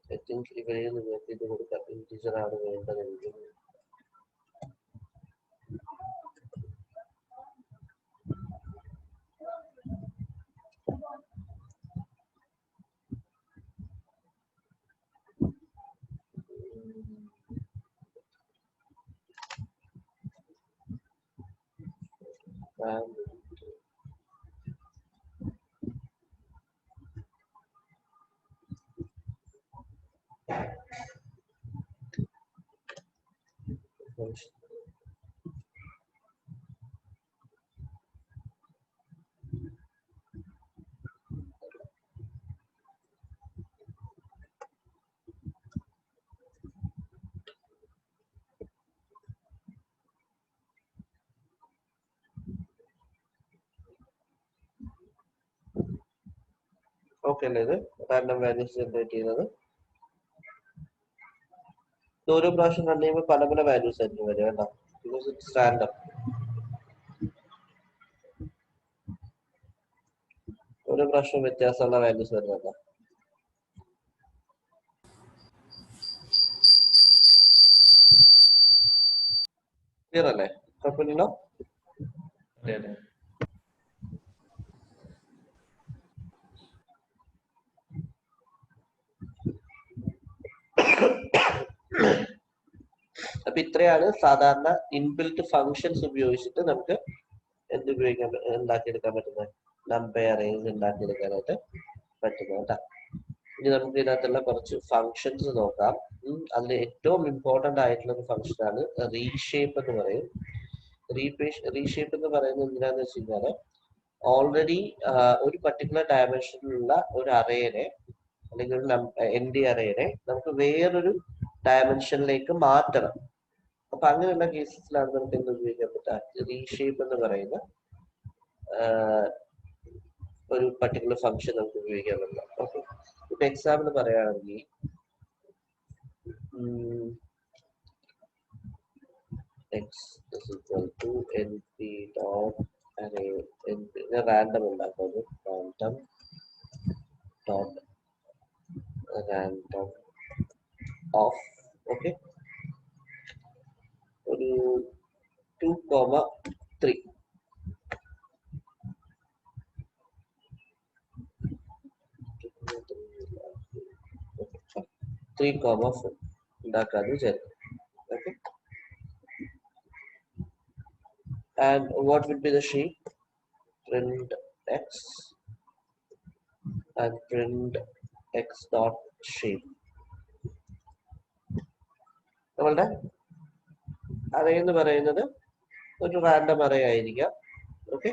I think ഇവിടെ നിങ്ങൾക്ക് ഇത് കൊടുക്കാം integer ആണ് വേണ്ടതെങ്കിൽ ഓക്കെ അല്ലേ ഇത് റാൻഡം വാല്യൂസ് ജനറേറ്റ് ചെയ്യുന്നത് ഓരോ പ്രാവശ്യം റൺ ചെയ്യുമ്പോൾ പല പല വാല്യൂസ് ആയിരിക്കും വരിക കേട്ടോ ബിക്കോസ് ഇറ്റ്സ് റാൻഡം ഓരോ പ്രാവശ്യം വ്യത്യാസമുള്ള വാല്യൂസ് വരുന്നുണ്ടോ ക്ലിയർ അല്ലേ കുഴപ്പമില്ലല്ലോ അതെ അതെ അപ്പൊ ഇത്രയാണ് സാധാരണ ഇൻബിൽറ്റ് ഫങ്ഷൻസ് ഉപയോഗിച്ചിട്ട് നമുക്ക് എന്ത് ഉപയോഗിക്കാൻ ഉണ്ടാക്കിയെടുക്കാൻ പറ്റുന്നത് നമ്പർ അറേഞ്ച് ഉണ്ടാക്കിയെടുക്കാനായിട്ട് പറ്റുന്നത് കേട്ടോ ഇനി നമുക്ക് ഇതിനകത്തുള്ള കുറച്ച് ഫങ്ഷൻസ് നോക്കാം അതിൽ ഏറ്റവും ഇമ്പോർട്ടന്റ് ആയിട്ടുള്ള ഒരു ഫങ്ഷൻ ആണ് റീഷേപ്പ് എന്ന് പറയും റീഷേപ്പ് എന്ന് പറയുന്നത് എന്തിനാന്ന് വെച്ച് കഴിഞ്ഞാല് ഓൾറെഡി ഒരു പർട്ടിക്കുലർ ഡയമെൻഷനിലുള്ള ഒരു അറേനെ അല്ലെങ്കിൽ ഒരു എൻഡി അറേനെ നമുക്ക് വേറൊരു ഡയമെൻഷനിലേക്ക് മാറ്റണം അപ്പൊ അങ്ങനെയുള്ള കേസസിലാണ് നമുക്ക് എന്ത് ഉപയോഗിക്കാൻ പറ്റുക റീഷേപ്പ് എന്ന് പറയുന്ന ഒരു പർട്ടിക്കുലർ ഫംഗ്ഷൻ നമുക്ക് ഉപയോഗിക്കാൻ പറ്റില്ല ഓക്കെ ഇപ്പൊ എക്സാമ്പിൾ പറയുകയാണെങ്കിൽ x is equal to np dot array np random ഉണ്ടാക്കുന്നത് random dot random of okay ഒരു 2,3 3,4 ഉണ്ടാക്കാന്ന് വിചാരിക്കും okay and what will be the shape print x and print x dot shape നമ്മളുടെ അറേ എന്ന് പറയുന്നത് ഒരു റാൻഡം അറേ ആയിരിക്കാം ഓക്കെ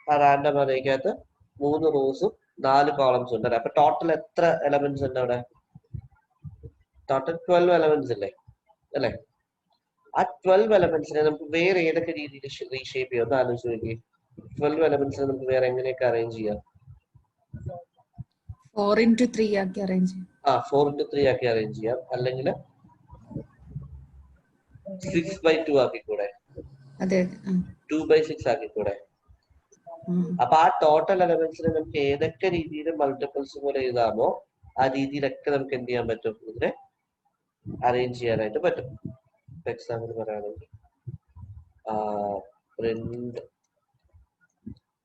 ആ റാൻഡം അറേക്കകത്ത് 3 റോസും 4 കോളംസും ഉണ്ട് അപ്പൊ ടോട്ടൽ എത്ര എലമെന്റ്സ് ഉണ്ട് അവിടെ ടോട്ടൽ 12 എലമെന്റ്സ് അല്ലേ അല്ലേ ആ 12 എലമെന്റ്സിനെ നമുക്ക് വേറെ ഏതൊക്കെ രീതിയിൽ റീഷേപ്പ് ചെയ്യാം ഒന്ന് ആലോചിച്ച് നോക്കി 12 എലമെന്റ്സിനെ നമുക്ക് വേറെ എങ്ങനെയൊക്കെ അറേഞ്ച് ചെയ്യാം 4x3 ആക്കി അറേഞ്ച് ചെയ്യാം 4x3 ആക്കി അറേഞ്ച് ചെയ്യാം അല്ലെങ്കിൽ 6/2 ആക്കിക്കൂടെ അതെ 2/6 ആക്കിക്കൂടെ അപ്പൊ ആ ടോട്ടൽ എലമെന്റ്സിനെ നമുക്ക് ഏതൊക്കെ രീതിയിൽ മൾട്ടിപ്പിൾസ് പോലെ എഴുതാമോ ആ രീതിയിലൊക്കെ നമുക്ക് എന്ത് ചെയ്യാൻ പറ്റും ഇതിനെ അറേഞ്ച് ചെയ്യാനായിട്ട് പറ്റും എക്സാമ്പിൾ പറയുകയാണെങ്കിൽ print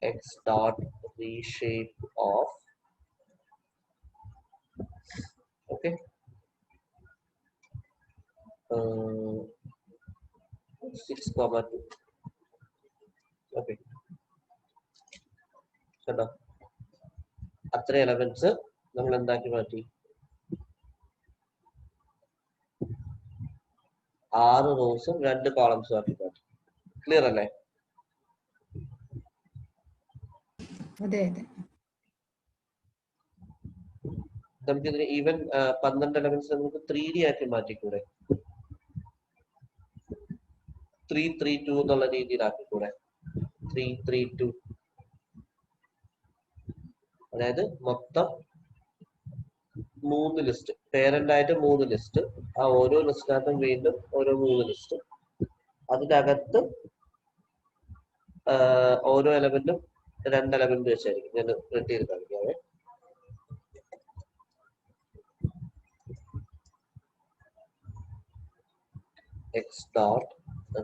x dot reshape of okay 6,2 okay കണ്ടോ അത്ര എലമെന്റ്സ് നമ്മൾ എന്താക്കി മാറ്റി 6 റോസും 2 കോളംസും ആക്കി മാറ്റി ക്ലിയർ അല്ലേ അതെ അതെ നമുക്ക് ഇതിന് ഈവൻ 12 എലമെന്റ്സ് നമുക്ക് 3D ആക്കി മാറ്റിക്കൂടെ 3-3-2 എന്നുള്ള രീതിയിലാക്കിക്കൂടെ 3-3-2 അതായത് മൊത്തം 3 ലിസ്റ്റ് പേരന്റ് ആയിട്ട് 3 ലിസ്റ്റ്, ആ ഓരോ ലിസ്റ്റിനകത്തും വീണ്ടും ഓരോ 3 ലിസ്റ്റ്, അതിനകത്ത് ഓരോ എലമെന്റും 2 എലമെന്റ് വെച്ചായിരിക്കും. ഞാൻ പ്രിന്റ് ചെയ്ത് കാണിക്കാവേ. x dot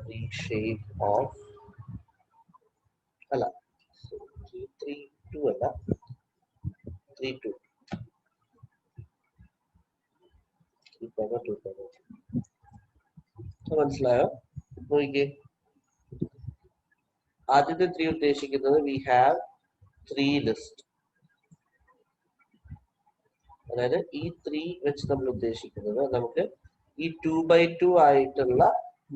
reshape of അല്ല 332 അല്ല 32 മനസ്സിലായോ? നോക്കിക്കേ, ആദ്യത്തെ 3 ഉദ്ദേശിക്കുന്നത് വി ഹാവ് 3 ലിസ്റ്റ്. അതായത് ഈ 3 വെച്ച് നമ്മൾ ഉദ്ദേശിക്കുന്നത് നമുക്ക് ഈ 2x2 ആയിട്ടുള്ള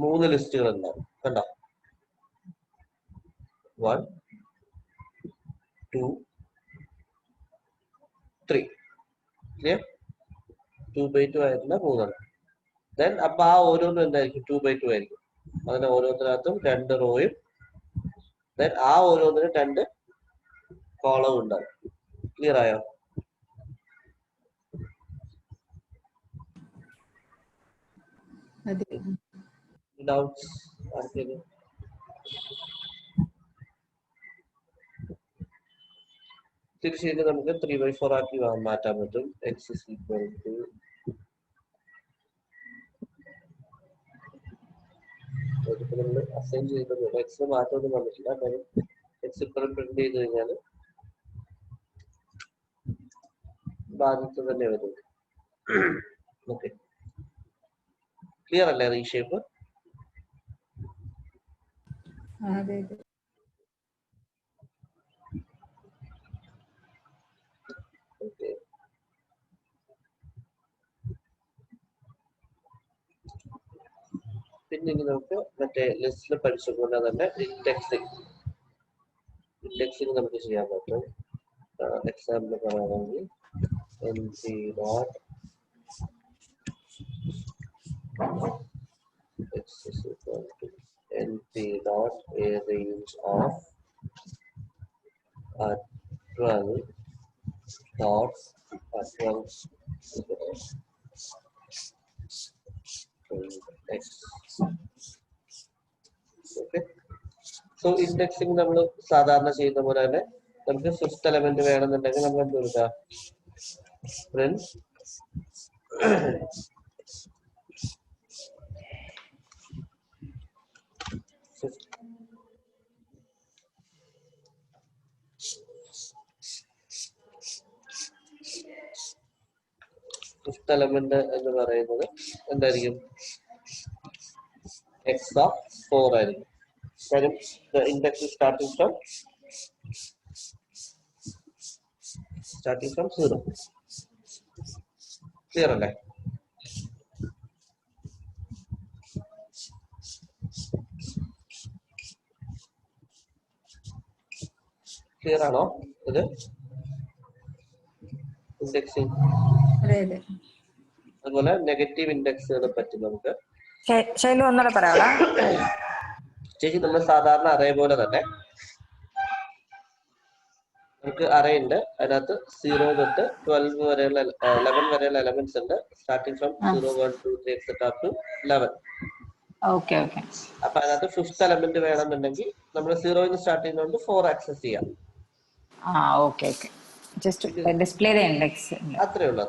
3 ലിസ്റ്റുകൾ ഉണ്ടാവും. കണ്ടോ? 1 2 3 ക്ലിയർ? 2x2 ആയിട്ടുള്ള 3. ദെൻ അപ്പൊ ആ ഓരോന്നും എന്തായിരിക്കും? 2x2 ആയിരിക്കും. അതിന് ഓരോന്നിനകത്തും 2 റോയും ദെൻ ആ ഓരോന്നിനും 2 കോളവും ഉണ്ടാവും. ക്ലിയർ ആയോ? ഡൗട്ട്സ് ആർക്കെങ്കിലും? തീർച്ചയായിട്ടും നമുക്ക് 3x4 ആക്കി മാറ്റാൻ പറ്റും. x is equal to നമ്മൾ അസൈൻ ചെയ്തത് എക്സ് മാറ്റമൊന്നും വന്നിട്ടില്ല. കാര്യം എക്സ് ഇപ്പോഴും പ്രിന്റ് ചെയ്ത് കഴിഞ്ഞാൽ ബാധിച്ചു തന്നെ വരും. ഓക്കെ, ക്ലിയർ അല്ലേ റീഷേപ്പ്? ഓക്കെ, പിന്നെ ഇനി നമുക്ക് മറ്റേ ലിസ്റ്റിൽ പഠിച്ചുകൊണ്ട് തന്നെ ഇൻഡെക്സിങ് നമുക്ക് ചെയ്യാൻ പറ്റും. എക്സാമ്പിൾ പറയുകയാണെങ്കിൽ np dot x is equal to np dot a range of 12 dot 12 x. Okay, so indexing നമ്മൾ സാധാരണ ചെയ്യുന്ന പോലെ തന്നെ നമുക്ക് ഫിഫ്ത് എലമെന്റ് വേണമെന്നുണ്ടെങ്കിൽ നമ്മൾ എന്ത് കൊടുക്കുക? പ്രിന്റ് ഫിഫ്ത് എലമെന്റ് എന്ന് പറയുന്നത് എന്തായിരിക്കും? x of 4 ആയിരിക്കും. കാര്യം the index is starting from 0. Clear അല്ലേ? ക്ലിയർ ആണോ ഇത് ഇൻഡെക്സിങ്? അതുപോലെ നെഗറ്റീവ് ഇൻഡെക്സുകളെ പറ്റി നമുക്ക് ഒന്നുകൂടെ പറയാം ചേച്ചി. നമ്മൾ സാധാരണ അറേ പോലെ തന്നെ നമുക്ക് അറേ ഉണ്ട്. അതിനകത്ത് 0 തൊട്ട് 12 വരെയുള്ള 11 വരെയുള്ള എലമെന്റ്സ് ഉണ്ട്. Starting from 0 1 2 3 etcetera up to 11. Okay okay. അപ്പൊ അതിനകത്ത് ഫിഫ്ത് എലമെന്റ് വേണമെന്നുണ്ടെങ്കിൽ നമ്മൾ 0 സ്റ്റാർട്ട് ചെയ്യുന്നതുകൊണ്ട് 4 ആക്സസ് ചെയ്യാം. Okay okay. Just display the index. അത്രേ ഉള്ളൂ.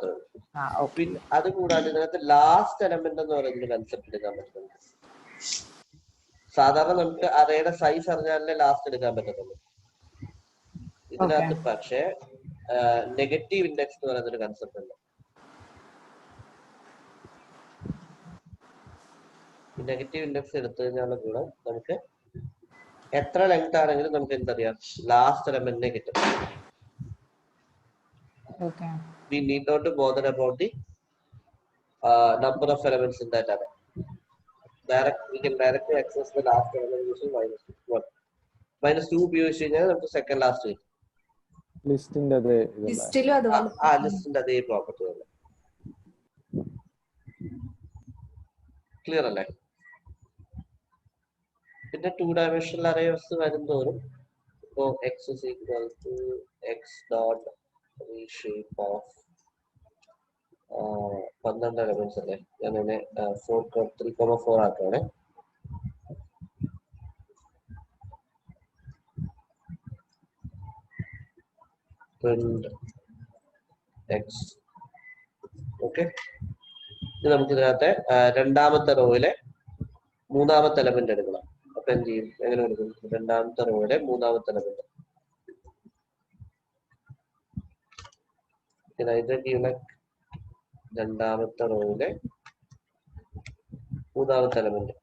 പിന്നെ അത് കൂടാതെ ഇതിനകത്ത് ലാസ്റ്റ് എലമെന്റ് എന്ന് പറയുന്ന കൺസെപ്റ്റ് എടുക്കാൻ പറ്റുന്നുണ്ട്. സാധാരണ നമുക്ക് അറേയുടെ സൈസ് അറിഞ്ഞാലേ ലാസ്റ്റ് എടുക്കാൻ പറ്റത്തുള്ളൂ. ഇതിനകത്ത് പക്ഷേ നെഗറ്റീവ് ഇൻഡെക്സ് എന്ന് പറയുന്ന ഒരു കൺസെപ്റ്റ് ഉണ്ട്. നെഗറ്റീവ് ഇൻഡെക്സ് എടുത്തു കഴിഞ്ഞാൽ കൂടെ നമുക്ക് എത്ര ലെങ്ത് ആണെങ്കിലും നമുക്ക് എന്തറിയാം? ലാസ്റ്റ് എലമെന്റിനെ കിട്ടും. We need not to bother about the number of elements in that array. We can directly access the last element using -1. -2 ഉപയോഗിച്ച് കഴിഞ്ഞാൽ നമുക്ക് സെക്കൻഡ് ലാസ്റ്റ് കിട്ടും. ലിസ്റ്റിന്റെ അതേ പ്രോപ്പർട്ടി തന്നെ. ക്ലിയർ അല്ലേ? പിന്നെ 2 ഡയമെൻഷണൽ അറേസ് വരുന്നതോറും ഇപ്പോ x is equal to x dot reshape of 12 elements അല്ലേ? ഞാൻ അതിനെ 3,4 ആക്കുകയാണെ. Print X. ഓക്കെ, ഇത് നമുക്ക് ഇതിനകത്തെ രണ്ടാമത്തെ റോയിലെ മൂന്നാമത്തെ എലമെന്റ് എടുക്കണം. അപ്പൊ എന്ത് ചെയ്യും? എങ്ങനെ എടുക്കും? രണ്ടാമത്തെ റോയിലെ മൂന്നാമത്തെ എലമെന്റ് രണ്ടാമത്തെ റോയിലെ മൂന്നാമത്തെ എലമെന്റ്.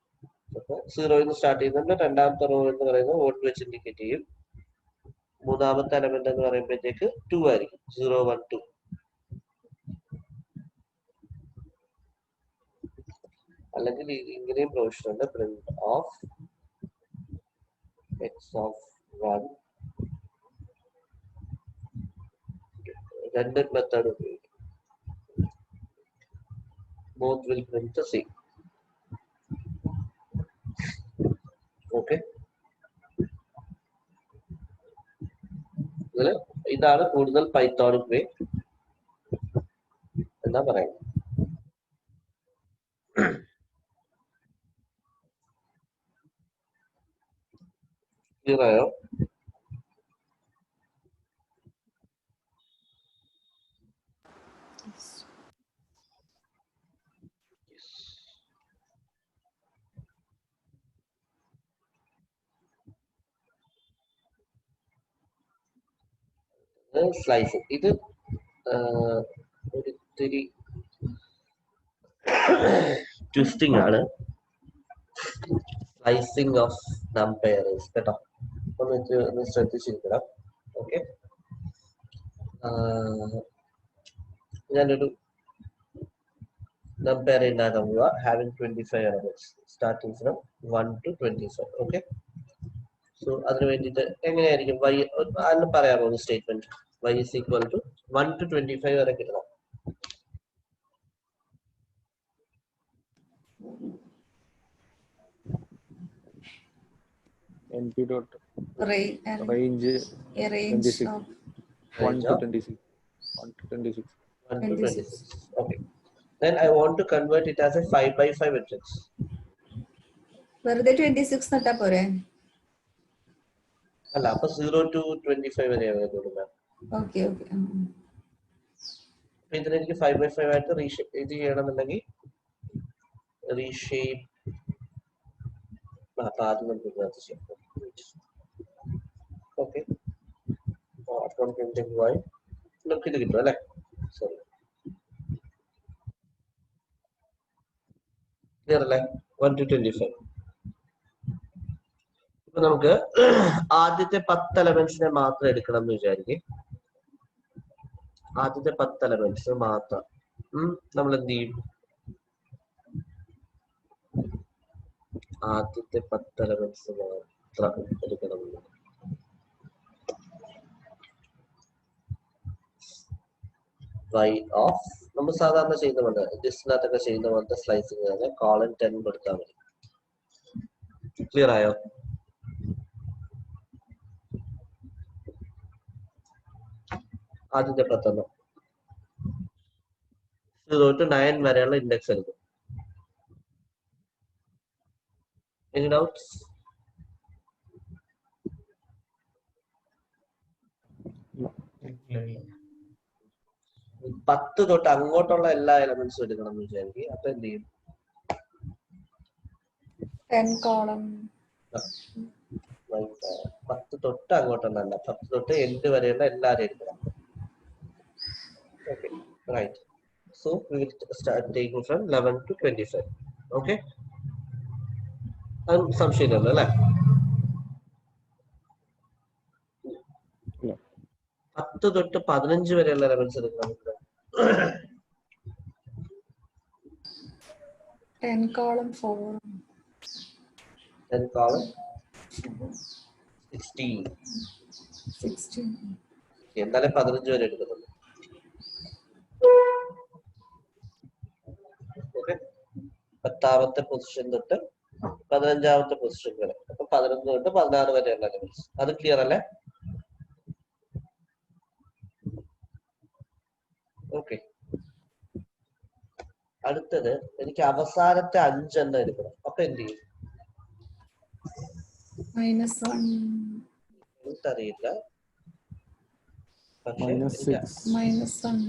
അപ്പൊ 0 എന്ന് സ്റ്റാർട്ട് ചെയ്യുന്നുണ്ട്. രണ്ടാമത്തെ റോ എന്ന് പറയുന്നത് വോട്ട് വെച്ച് ഇൻഡിക്കേറ്റ് ചെയ്യും. മൂന്നാമത്തെ എലമെന്റ് എന്ന് പറയുമ്പോഴത്തേക്ക് 2 ആയിരിക്കും. 0, 1, 2. അല്ലെങ്കിൽ ഇങ്ങനെയും പ്രൊവിഷൻ ഉണ്ട്. Print of X of 1. രണ്ട് മെത്തേഡ് ഉപയോഗിക്കും. Both will print the same. Okay. ഇതാണ് കൂടുതൽ പൈത്തോണിക് വേ എന്താ പറയുന്നത്. ക്ലിയർ ആയോ? സ്ലൈസിങ് ഇത് ഒരിത്തിരി ട്വിസ്റ്റിംഗ് ആണ്. സ്ലൈസിങ് ഓഫ് നമ്പേഴ്സ് കേട്ടോ, ഒന്ന് ശ്രദ്ധിച്ചിരിക്കണം. ഓക്കെ, ഞാനൊരു നമ്പർ ഉണ്ടാക്കാൻ പോവുക. Having 25 elements starting from 1 to 25. Okay, so അതിന് വേണ്ടിയിട്ട് എങ്ങനെയായിരിക്കും y എന്ന് പറയാമോ? ഒരു statement y is equal to 1 to 25 വരെ കിട്ടണം. np dot Range 26 of 1 to 26 1 to 26. 1 to 26. Okay, then I want to convert it as a 5 by 5 matrix. വെറുതെ 26 നട്ടാ പോരെ? അല്ല, അപ്പൊ 0 to 25 വരെ വരുള്ളൂ മാം. Okay okay. അപ്പൊ ഇതിനെനിക്ക് 5 by 5 ആയിട്ട് ഇത് ചെയ്യണമെന്നുണ്ടെങ്കിൽ റീഷേപ്പ്. അപ്പൊ ആദ്യം നമുക്ക് ഇതിനകത്ത് ചെയ്യാം. ഓക്കെ, നമുക്ക് ഇത് കിട്ടും അല്ലെ? സോറി, ക്ലിയർ അല്ലേ? 1 to 25. ഇപ്പൊ നമുക്ക് ആദ്യത്തെ 10 എലമെന്റ്സിനെ മാത്രം എടുക്കണം എന്ന് വിചാരിക്കും. ആദ്യത്തെ 10 എലമെന്റ്സ് മാത്രം നമ്മൾ എന്ത് ചെയ്യും? ആദ്യത്തെ 10 എലമെന്റ്സ് മാത്രം എടുക്കണം. y ഓഫ് നമ്മൾ സാധാരണ ചെയ്യുന്ന പോലെ ലിസ്റ്റിനകത്തൊക്കെ ചെയ്യുന്ന പോലത്തെ സ്ലൈസിങ് ആണ്. കോളൻ 10 കൊടുത്താൽ മതി. ക്ലിയർ ആയോ? ആദ്യത്തെ 10 0 to 9 വരെയുള്ള ഇൻഡെക്സ് എടുക്കും. Any doubts? ഇല്ല. 10 തൊട്ട് അങ്ങോട്ടുള്ള എല്ലാ എലമെന്റ്സും എടുക്കണം എന്ന് വിചാരിക്കും. അപ്പൊ എന്ത് ചെയ്യും? 10 കോളം 10 തൊട്ട് അങ്ങോട്ടുള്ള 10 തൊട്ട് എൻഡ് വരെയുള്ള എല്ലാവരും എടുക്കണം. Okay, right. So we will start taking from 11 to 25. Okay. സംശയമില്ലല്ലോ അല്ലെ? 10 തൊട്ട് 15 വരെയുള്ള എലമെന്റ്സ് എടുക്കണം. 10 കോളം 4 10 column 16. എന്നാലേ 15 വരെ എടുക്കുന്നുള്ളൂ. ഓക്കെ, 10ാമത്തെ പൊസിഷൻ തൊട്ട് 15ാമത്തെ പൊസിഷൻ വരെ. അപ്പൊ 11 തൊട്ട് 16 വരെയുള്ള എലമെന്റ്സ്. അത് ക്ലിയർ അല്ലേ? ഓക്കെ, അടുത്തത് എനിക്ക് അവസാനത്തെ 5 എണ്ണം എടുക്കണം. അപ്പൊ എന്ത് ചെയ്യും? -1 എനിക്കറിയില്ല, പക്ഷെ -6 -1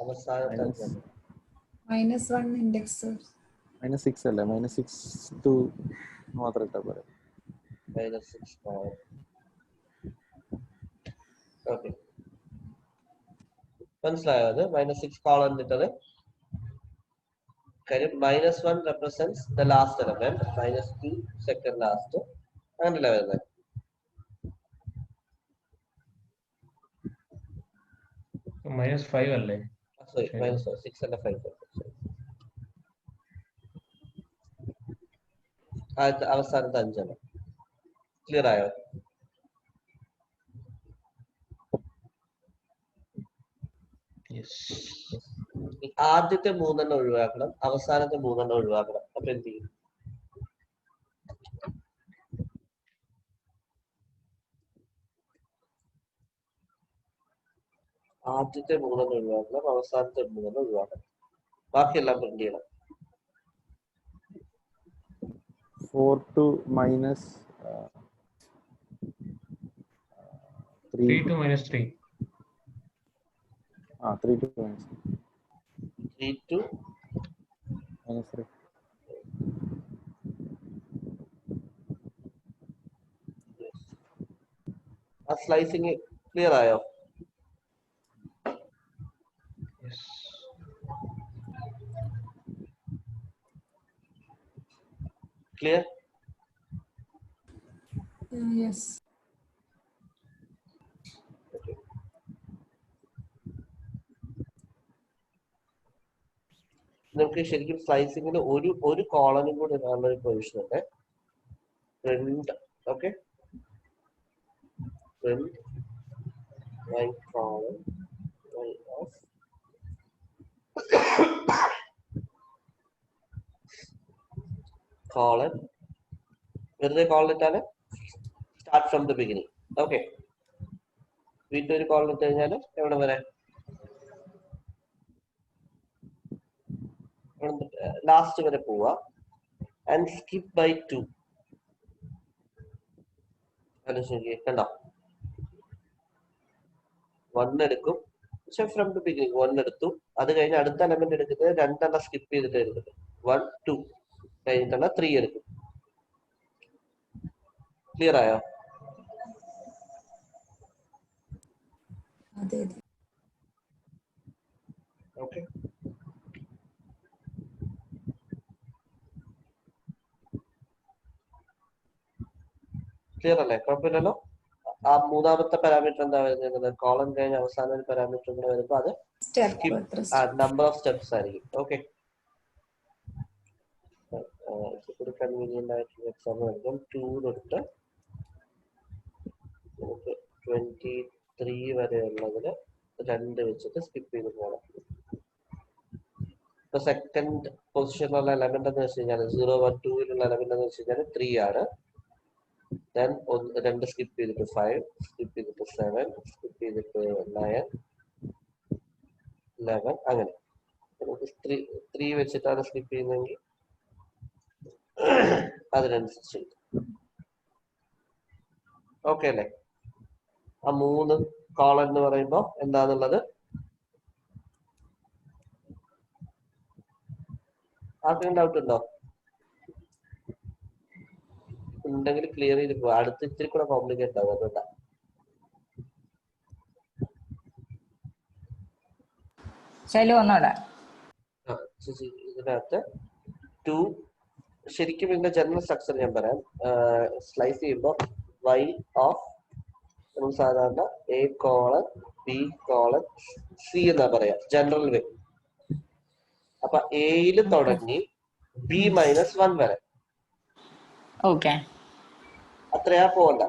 അവസാനത്തെ 5 എണ്ണം -1 ഇൻഡെക്സ് -6 അല്ലേ? -6 മാത്രം ഇട്ടാ പോരെ. -6. ഓക്കെ, മനസ്സിലായോ? അത് -6 കോളം ഇട്ടത് കാര്യം -1 represents the last element, -2 second last, അങ്ങനല്ല വരുന്നത്. -5 അല്ലേ? സോറി, -6 അല്ല 5. അവസാനത്തെ 5 എണ്ണം ക്ലിയർ ആയോ? ആദ്യത്തെ 3 എണ്ണം ഒഴിവാക്കണം, അവസാനത്തെ 3 എണ്ണം ഒഴിവാക്കണം. അപ്പൊ എന്ത് ചെയ്യും? ആദ്യത്തെ 3 എണ്ണം ഒഴിവാക്കണം, അവസാനത്തെ 3 എണ്ണം ഒഴിവാക്കണം. ബാക്കിയെല്ലാം പ്രിന്റ് ചെയ്യണം. 4 to -3 3 to -3. 3 to -3 3 to -3. ആ സ്ലൈസിങ് ക്ലിയർ ആയോ? ക്ലിയർ? yes നമുക്ക് ശരിക്കും സ്ലൈസിങ്ങിന് ഒരു കോളനും കൂടി ഇടാനുള്ള ഒരു പൊസിഷൻ ഉണ്ട്. Print, okay, print y colon y of colon, വെറുതെ കോളൻ ഇട്ടാല് start from the beginning. Okay, വീണ്ടും ഒരു കോളൻ ഇട്ട് കഴിഞ്ഞാൽ എവിടെ വരെ? ലാസ്റ്റ് വരെ പോവാ. And skip by 2. കണ്ടോ? 1 എടുക്കും, പക്ഷെ ഫ്രം ദ ബിഗിനിങ് 1 എടുത്തു. അത് കഴിഞ്ഞ് അടുത്ത എലമെന്റ് എടുക്കുന്നത് 2 എണ്ണം സ്കിപ്പ് ചെയ്തിട്ട് എടുക്കുന്നത്. 1 2 കഴിഞ്ഞിട്ടുള്ള 3 എടുക്കും. ക്ലിയർ ആയോ? അതെ ഓക്കെ, ക്ലിയർ അല്ലേ? കുഴപ്പമില്ലല്ലോ. ആ മൂന്നാമത്തെ പാരാമീറ്റർ എന്താ വരുന്നത്? കോളം കഴിഞ്ഞ അവസാന ഒരു പാരാമീറ്റർ കൂടെ വരുമ്പോൾ അത് നമ്പർ ഓഫ് സ്റ്റെപ്സ് ആയിരിക്കും. ഓക്കെ, കൺവീനിയന്റ് ആയിട്ടുള്ള എക്സാമ്പിൾ എടുക്കും. 2 തൊട്ട് നമുക്ക് 23 വരെയുള്ളതിന് 2 വെച്ചിട്ട് സ്കിപ്പ് ചെയ്ത് പോകണം. ഇപ്പൊ സെക്കൻഡ് പൊസിഷനിലുള്ള എലമെന്റ് എന്ന് വെച്ച് കഴിഞ്ഞാൽ 0 1 2 എലമെന്റ് എന്ന് വെച്ച് കഴിഞ്ഞാൽ 3 ആണ്. Then 2 സ്കിപ്പ് ചെയ്തിട്ട് 5, സ്കിപ്പ് ചെയ്തിട്ട് 7, സ്കിപ്പ് ചെയ്തിട്ട് 9, 11, അങ്ങനെ നമുക്ക് 3 വെച്ചിട്ടാണ് സ്കിപ്പ് ചെയ്യുന്നതെങ്കിൽ അതിനനുസരിച്ച്. ഓക്കെ അല്ലേ? ആ 3 കോളം എന്ന് പറയുമ്പോ എന്താന്നുള്ളത് ആർക്കും ഡൗട്ട് ഉണ്ടോ? ഉണ്ടെങ്കിൽ ക്ലിയർ ചെയ്ത് പോവാ. അടുത്ത് ഇത്തിരി കൂടെ കോംപ്ലിക്കേറ്റ് ആവും, അതുകൊണ്ടാ. ശൈലു ഒന്നോടെ. ഇതിനകത്ത് 2 ശരിക്കും ഇതിന്റെ ജനറൽ സ്ട്രക്ചർ ഞാൻ പറയാം. സ്ലൈസ് ചെയ്യുമ്പോൾ y ഓഫ് സാധാരണ a colon b colon c എന്നാ പറയാ, ജനറൽ വേ. അപ്പൊ എയിൽ തുടങ്ങി b -1 വരെ. ഓക്കെ, അത്രയാ പോകണ്ട.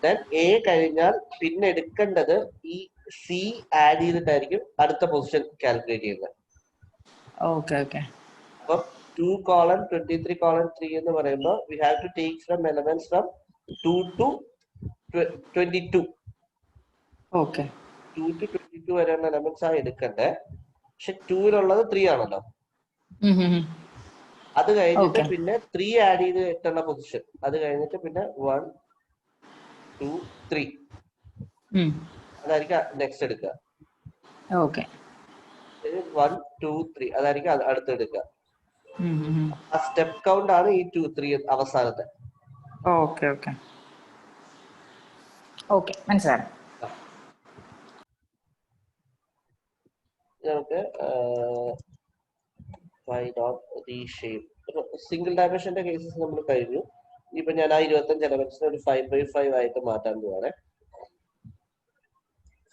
ദെൻ എ കഴിഞ്ഞാൽ പിന്നെ എടുക്കേണ്ടത് ഈ സി ആഡ് ചെയ്തിട്ടായിരിക്കും അടുത്ത പൊസിഷൻ കാൽക്കുലേറ്റ് ചെയ്യുന്നത്. Okay okay. അപ്പൊ 2 കോളൻ 23 കോളൻ 3 എന്ന് പറയുമ്പോൾ we have to take from elements from 2 to 22. Okay 2 to 22 വരെയുള്ള എലമെന്റ്സ് ആണ് എടുക്കണ്ടേ. പക്ഷെ 2-ലുള്ളത് 3 ആണല്ലോ. അത് കഴിഞ്ഞിട്ട് പിന്നെ 3 ആഡ് ചെയ്ത് എത്തുന്ന പൊസിഷൻ. അത് കഴിഞ്ഞിട്ട് പിന്നെ 1 2 3 അതായിരിക്കും നെക്സ്റ്റ് എടുക്കുക. 1 2 3 അതായിരിക്കും അടുത്ത് എടുക്കുക. ആ സ്റ്റെപ്പ് കൗണ്ട് ആണ് ഈ 2 3 അവസാനത്തെ. മനസ്സിലായി. നമുക്ക് find out reshape. സിംഗിൾ ഡയമെൻഷന്റെ കേസസ് നമ്മൾ കഴിഞ്ഞു. ഇപ്പൊ ഞാൻ ആ 25 എലമെന്റ്സിനെ ഒരു 5x5 ആയിട്ട് മാറ്റാൻ പോവാണ്.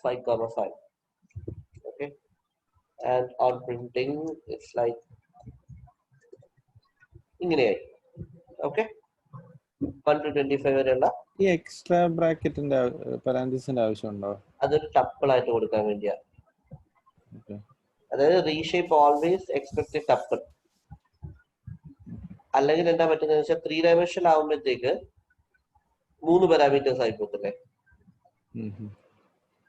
5,5. Okay, and on printing it's like ഇങ്ങനെയായി. ഓക്കെ, 1 to 25 വരെയുള്ള ഈ എക്സ്ട്രാ ബ്രാക്കറ്റിന്റെ പരാൻതീസിന്റെ ആവശ്യമുണ്ടോ? അതൊരു ടപ്പിൾ ആയിട്ട് കൊടുക്കാൻ വേണ്ടിയാണ്. അതായത് റീഷേപ്പ് ഓൾവേസ് എക്സ്പെക്ട് ടപ്പിൾ. അല്ലെങ്കിൽ എന്താ പറ്റുന്നത് വെച്ചാൽ 3 ഡയമെൻഷൻ ആവുമ്പോഴത്തേക്ക് 3 പാരാമീറ്റേഴ്സ് ആയിപ്പോത്തില്ലേ.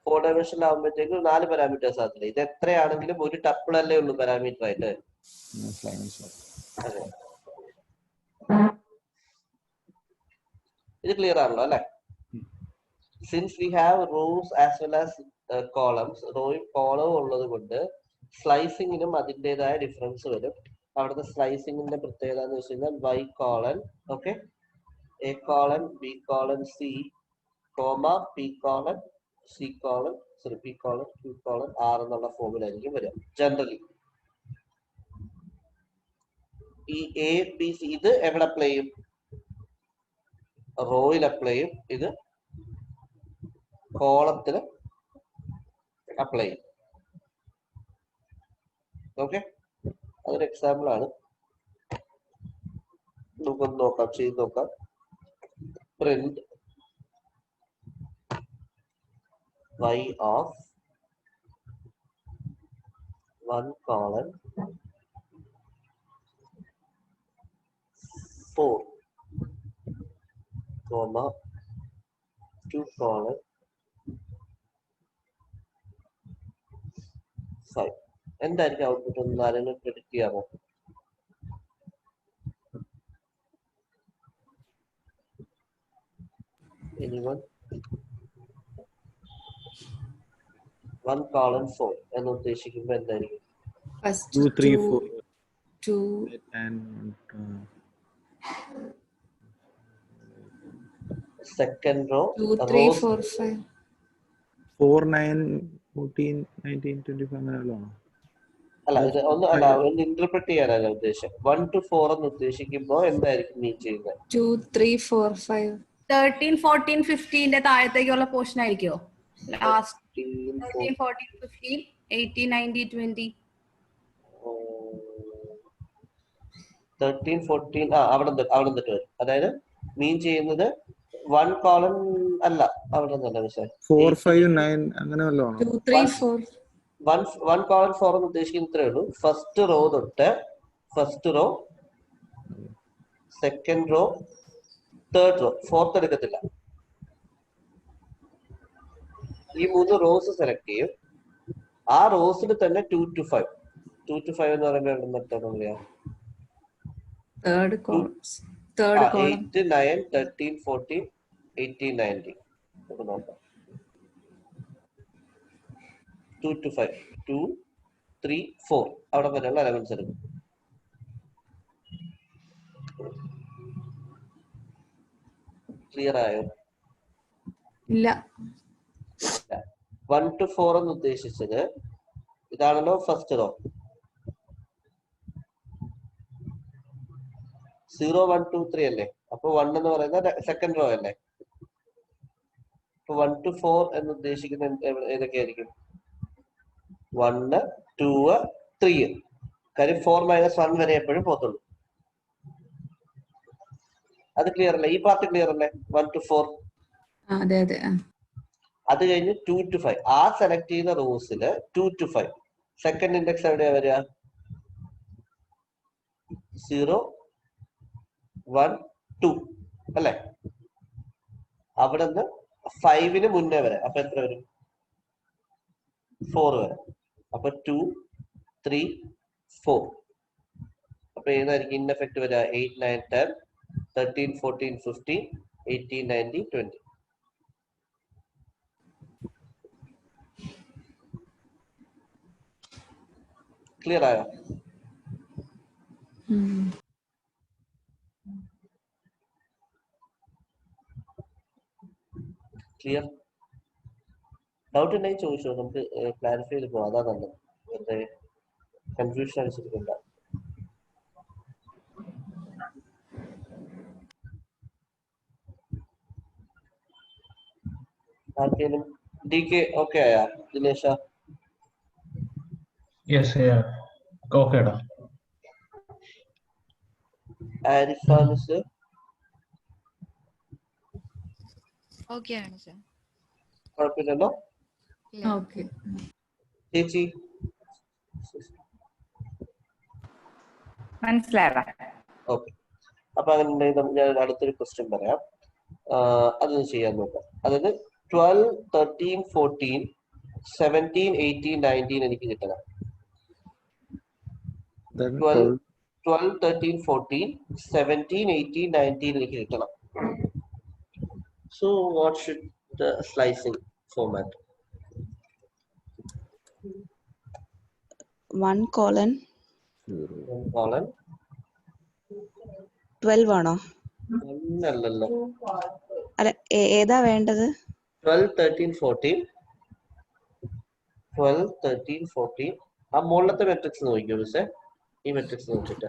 4 ഡയമെൻഷൻ ആവുമ്പോഴത്തേക്ക് 4 പാരാമീറ്റേഴ്സ് ആകത്തില്ലേ. ഇത് എത്രയാണെങ്കിലും ഒരു ടപ്പിൾ അല്ലേ ഉള്ളൂ പാരാമീറ്റർ ആയിട്ട്. അതെ, ഇത് ക്ലിയർ ആണല്ലോ അല്ലെ? Since we have rows as well as columns, റോയും കോളവും ഉള്ളത് കൊണ്ട് സ്ലൈസിങ്ങിനും അതിൻ്റെതായ ഡിഫറൻസ് വരും. അവിടുത്തെ സ്ലൈസിങ്ങിന്റെ പ്രത്യേകത എന്ന് വെച്ച് കഴിഞ്ഞാൽ y colon, okay, a colon, b colon, c comma, p colon, c colon, sorry p colon, q colon, r എന്നുള്ള ഫോമിലായിരിക്കും വരിക ജനറലി. ഈ a b c ഇത് എവിടെ അപ്ലൈ ചെയ്യും? റോയിൽ അപ്ലൈ ചെയ്യും. ഇത് കോളത്തിന് അപ്ലൈ ചെയ്യും. ഓക്കെ, അതൊരു എക്സാമ്പിൾ ആണ്. നമുക്കൊന്ന് നോക്കാം, ചെയ്ത് നോക്കാം. Print y of 1 colon 4 comma 2 colon 5. എന്തായിരിക്കും ഔട്ട്പുട്ട് ഒന്ന് ആരെങ്കിലും പ്രെഡിക്റ്റ് ചെയ്യാമോ? Anyone? 1 colon 4 എന്ന് ഉദ്ദേശിക്കുമ്പോൾ എന്തായിരിക്കും? 2 3 4 2 and second row 2 3 4 5 4 9 14 19 25 അങ്ങനെയല്ലോ. അല്ല, ഇത് ഒന്ന് അല്ല, ഒന്ന് ഇന്റർപ്രറ്റ് ചെയ്യാനല്ല ഉദ്ദേശം. 1 to 4 എന്ന് ഉദ്ദേശിക്കുമ്പോൾ എന്തായിരിക്കും മീൻ ചെയ്യുന്നത്? 2 3 4 5 13 14 15 താഴത്തേക്കുള്ള പോർഷൻ ആയിരിക്കോ? ലാസ്റ്റ് 13 14 15 18 19 20 13 14 അവിടെ നിന്നിട്ട് വരും. അതായത് മീൻ ചെയ്യുന്നത് 1 കോളൻ അല്ല, അവിടെ നിന്നല്ല പക്ഷേ 4 5 9 അങ്ങനെ വല്ലോ 2 3 4 1 കോളൻ 4 എന്ന് ഉദ്ദേശിക്കുന്നത് ഇത്രേ ഉള്ളൂ. ഫസ്റ്റ് റോ തൊട്ട് first row, second row, third row, fourth എടുക്കത്തില്ല. ഈ 3 റോസ് സെലക്ട് ചെയ്യും. ആ റോസിൽ തന്നെ 2 to 5 എന്ന് പറയുമ്പോൾ മെത്തേഡ് പറയാ third column 8 9 13 14 18 19 നമുക്ക് നോക്കാം. 2 to 5 2 3 4 അവിടെ വരെയുള്ള എലമെന്റ്സ് എടുക്കും. ക്ലിയർ ആയോ? ഇല്ല. 1 to 4 എന്ന് ഉദ്ദേശിച്ചത് ഇതാണല്ലോ ഫസ്റ്റ് റോ. 0 1 2 3 അല്ലേ? അപ്പൊ 1 എന്ന് പറയുന്നത് സെക്കൻഡ് റോ അല്ലേ? അപ്പൊ 1 to 4 എന്ന് ഉദ്ദേശിക്കുന്ന ഏതൊക്കെയായിരിക്കും? 1 2 3. കാര്യം 4 - 1 വരെ എപ്പോഴും പോത്തുള്ളൂ. അത് ക്ലിയർ അല്ലേ? ഈ പാർട്ട് ക്ലിയർ അല്ലേ? 1 to 4. അതെ അതെ. അത് കഴിഞ്ഞ് 2 to 5 ആ സെലക്ട് ചെയ്യുന്ന റോസില് 2 to 5 സെക്കൻഡ് ഇൻഡെക്സ് എവിടെയാ വരിക? 0 1 2 അല്ലെ? അവിടെ നിന്ന് 5-ന് മുന്നേ വരെ. അപ്പൊ എത്ര വരും? 4 വരെ. അപ്പൊ 2, 3, 4. അപ്പൊ ഏതായിരിക്കും ഇൻ എഫക്ട് വരിക? 8, 9, 10, 13, 14, 15, 18, 19, 20. ക്ലിയർ ആയോ? ക്ലിയർ? ഡൗട്ട് ഉണ്ടെങ്കിൽ ചോദിച്ചോ, നമുക്ക് ക്ലാരിഫൈ ചെയ്ത് പോവാം. അതാ നല്ലത്. വെറുതെ കൺഫ്യൂഷൻ അടിച്ചിരിക്കണ്ട. ആർക്കെങ്കിലും DK ഓക്കെ ആയാ? ദിനേശ? യെസ് ഓക്കേടാ. ആരിഫ മിസ്? ഓക്കെ ആണ് സർ. കുഴപ്പമില്ലല്ലോ? ഓക്കെ. ചേച്ചി? മനസ്സിലായതാ? ഓക്കെ. അപ്പൊ അങ്ങനെ ഞാൻ അടുത്തൊരു ക്വസ്റ്റ്യൻ പറയാം. അതൊന്ന് ചെയ്യാൻ നോക്കാം. അതായത് 12, 13, 14, 17, 18, 19 എനിക്ക് കിട്ടണം. 12, 13, 14, 17, 18, 19 എനിക്ക് കിട്ടണം. So what should the slicing format? 1 colon 12 ആണോ? അല്ലല്ലോ. അല്ല, ഏതാ വേണ്ടത്? 12, 13, 14. 12, 13, 14. ആ മുകളിലത്തെ മെട്രിക്സ് നോക്കിയോ മിസ്സേ? ഈ മെട്രിക്സ് നോക്കിയിട്ട്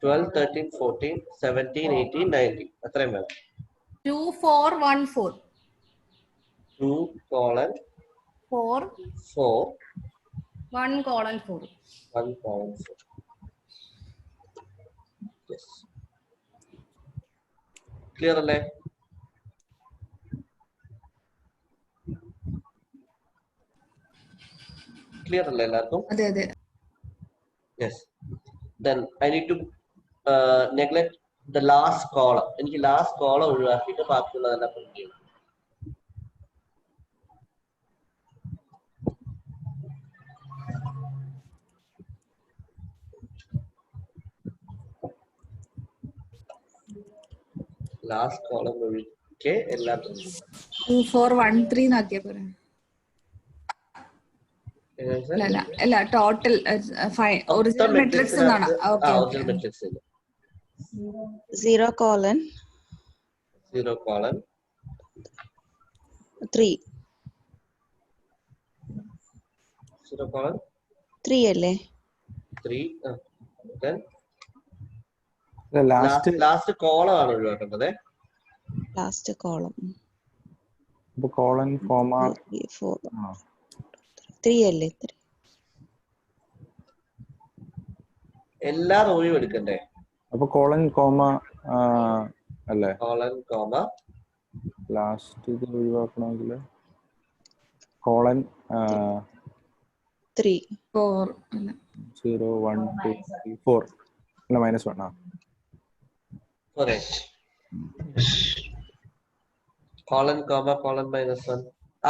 12, 13, 14, 17, 18, 19 അത്രയും വേണം. 2, 4, 1, 4. 2 colon 4, 4, 1 colon 4. 1 colon 4. Yes. Clear അല്ലേ? ക്ലിയർ അല്ലേ എല്ലാവർക്കും? അതെ അതെ. Yes. Then I need to neglect the last column. എനിക്ക് last column ഒഴിവാക്കിയിട്ട് ബാക്കിയുള്ളതെല്ലാം പ്രിന്റ് ചെയ്യണം. ലാസ്റ്റ് കോളം ഒഴികെ എല്ലാം 2, 4, 1, 3 എന്നാക്കിയാ പോരെ? അല്ല ടോട്ടൽ ഒറിജിനൽ മെട്രിക്സ് എന്നാണ്. Original matrix 0 colon 0 colon 3. 0 colon 3 അല്ലേ? 3. Then ലാസ്റ്റ് കോളം ആണ് ഒഴിവാക്കേണ്ടത്. ലാസ്റ്റ് കോളം കോളൻ കോമ 3 അല്ലേ? 3 എല്ലാ റോയും എടുക്കണ്ടേ? അപ്പൊ കോളൻ കോമ അല്ലേ? കോളൻ കോമ ലാസ്റ്റ് ഇത് ഒഴിവാക്കണമെങ്കിൽ കോളൻ 3 4 അല്ല 0, 1, 2, 3, 4 അല്ല -1 ആ. Colon comma colon -1.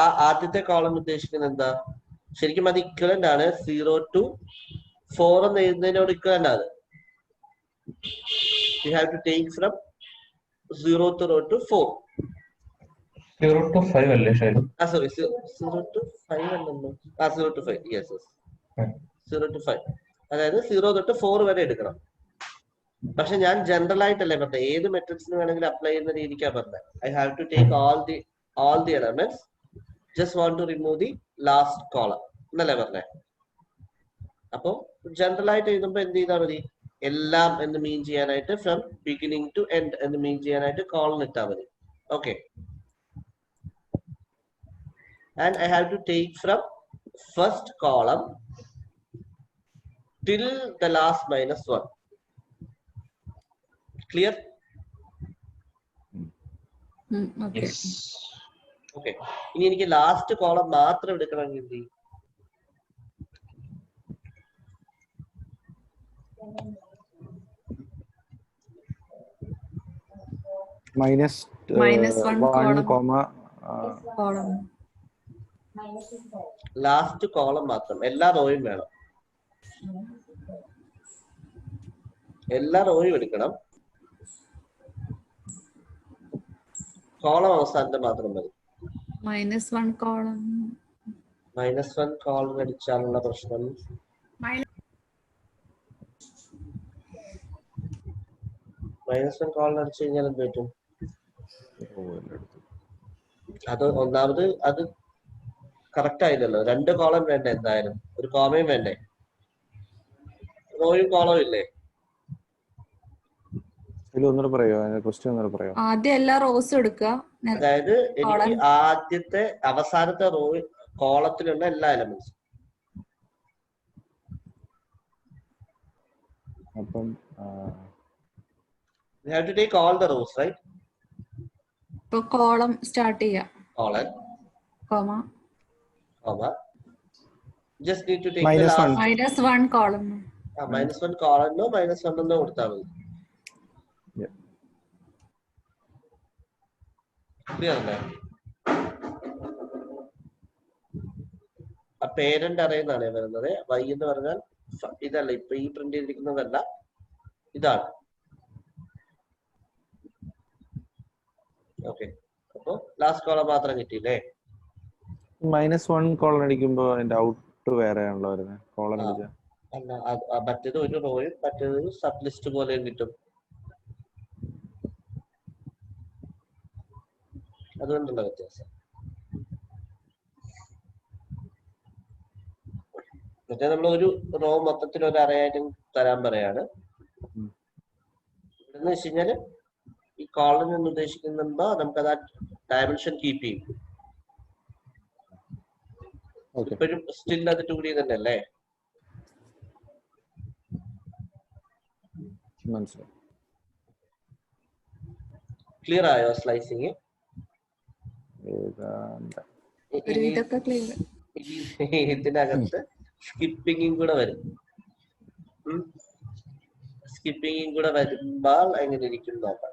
ആ ആദ്യത്തെ കോളം ഉദ്ദേശിക്കുന്നത് എന്താ? ശരിക്കും അത് ഇക്വലന്റ് ആണ്. 0 to 4 എന്ന് എഴുതുന്നതിനോട് ഇക്വലന്റ് ആണ്. You have to take from 0th row to 4. 0 to 5 അല്ലേ ശരി? Sorry, 0 to 5 അല്ലല്ലോ. 0 to 5. Yes. 0 to 5. അതായത് 0 തൊട്ട് 4 വരെ എടുക്കണം. പക്ഷെ ഞാൻ ജനറൽ ആയിട്ടല്ലേ പറഞ്ഞത്, ഏത് മെട്രിക്സിന് വേണമെങ്കിലും അപ്ലൈ ചെയ്യുന്ന രീതിക്കാണ് പറഞ്ഞത്. I have to take all the elements, just want to remove the last column എന്നല്ലേ പറഞ്ഞേ. അപ്പൊ ജനറൽ ആയിട്ട് എഴുതുമ്പോ എന്ത് ചെയ്താൽ മതി? എല്ലാം എന്ന് മീൻ ചെയ്യാനായിട്ട് ഫ്രം ബിഗിനിങ് ടു എൻഡ് എന്ന് മീൻ ചെയ്യാനായിട്ട് കോളം ഇട്ടാൽ മതി. Okay. And I have to take from first column till the last -1. Clear? Okay. Okay. ഇനി എനിക്ക് ലാസ്റ്റ് കോളം മാത്രം എടുക്കണമെങ്കിൽ എന്ത് ചെയ്യും? -1 കോമ കോളം ലാസ്റ്റ് കോളം മാത്രം, എല്ലാ റോയും വേണം, എല്ലാ റോയും എടുക്കണം, കോളം അവസാനത്തെ മാത്രം മതി. -1 കോളം. -1 കോളം അടിച്ചാലുള്ള പ്രശ്നം -1 കോളം അടിച്ചു കഴിഞ്ഞാൽ എന്ത് പറ്റും? അത് ഒന്നാമത് അത് കറക്റ്റ് ആയില്ലല്ലോ. 2 കോളം വേണ്ടേ, എന്തായാലും ഒരു കോമയും വേണ്ടേ, റോയും കോളവും ഇല്ലേ? ഒന്നുകൂടെ പറയോ, ക്വസ്റ്റ്യൻ ഒന്നുകൂടെ പറയോ? ആദ്യം എല്ലാ റോസും എടുക്കുക. അതായത് എനിക്ക് ആദ്യത്തെ അവസാനത്തെ റോ കോളത്തിലുള്ള എല്ലാ എലമെന്റ്സും. അപ്പം we have to take all the rows, right? ഇപ്പൊ കോളം സ്റ്റാർട്ട് ചെയ്യാം. Colon, comma, comma. Just need to take -1. the last -1 column. -1 colon no -1 എന്നോ കൊടുത്താൽ മതി. ക്ലിയർ അല്ലേ? ആ പേരന്റ് അറിയുന്നതാണ് വരുന്നത്. y എന്ന് പറഞ്ഞാൽ ഇതല്ല, ഇപ്പൊ ഈ പ്രിന്റ് ചെയ്തിരിക്കുന്നതല്ല, ഇതാണ്. ഓക്കെ, അപ്പൊ ലാസ്റ്റ് കോളം മാത്രം കിട്ടിയില്ലേ? -1 കോളൻ അടിക്കുമ്പോ അതിന്റെ ഔട്ട് വേറെ ആണല്ലോ വരുന്നത്, കോളൻ അടിച്ചാൽ. അല്ല, മറ്റേത് ഒരു റോയും മറ്റേത് സബ് ലിസ്റ്റ് പോലെയും കിട്ടും. അതുകൊണ്ടുള്ള വ്യത്യാസം. മറ്റേ നമ്മൾ ഒരു റോ മൊത്തത്തിൽ ഒരു അറയായിട്ടും തരാൻ പറയാണ്. ഇവിടെന്ന് വെച്ച് കഴിഞ്ഞാല് ഈ കോളൻ എന്ന് ഉദ്ദേശിക്കുന്നുണ്ടോ നമുക്കത് ആ ഡയമെൻഷൻ കീപ്പ് ചെയ്യും. ഇപ്പോഴും സ്റ്റിൽ അത് 2D തന്നെ അല്ലേ? മനസ്സിലായി. ക്ലിയർ ആയോ സ്ലൈസിങ്? ഒരുവിധമൊക്കെ ക്ലിയർ. ഇതിനകത്ത് സ്കിപ്പിങ്ങും കൂടെ വരും. സ്കിപ്പിങ്ങും കൂടെ വരുമ്പോൾ എങ്ങനെ ഇരിക്കും നോക്കാം.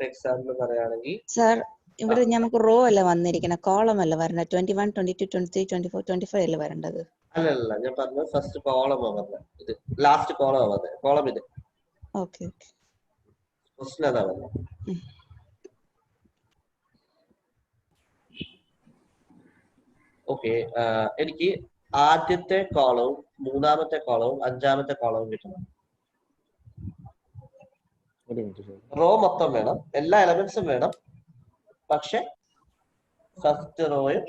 എക്സാമ്പിൾ പറയുകയാണെങ്കിൽ സർ, ഇവിടെ നമുക്ക് റോ അല്ല വന്നിരിക്കുന്നത്, കോളം അല്ല വരേണ്ടത്. 21, 22, 23, 24, 25 അല്ലേ വരേണ്ടത്? അല്ലല്ല, ഞാൻ പറഞ്ഞത് ഫസ്റ്റ് കോളം ആവുന്നത്, ഇത് ലാസ്റ്റ് കോളം ആവുന്നത്, കോളം ഇത്. ഓക്കെ ഓക്കെ, ക്വസ്റ്റ്യൻ അതാ വന്നത്. ഓക്കെ, എനിക്ക് ആദ്യത്തെ കോളവും മൂന്നാമത്തെ കോളവും അഞ്ചാമത്തെ കോളവും കിട്ടണം. റോ മൊത്തം വേണം, എല്ലാ എലമെന്റ്സും വേണം, പക്ഷെ ഫസ്റ്റ് റോയും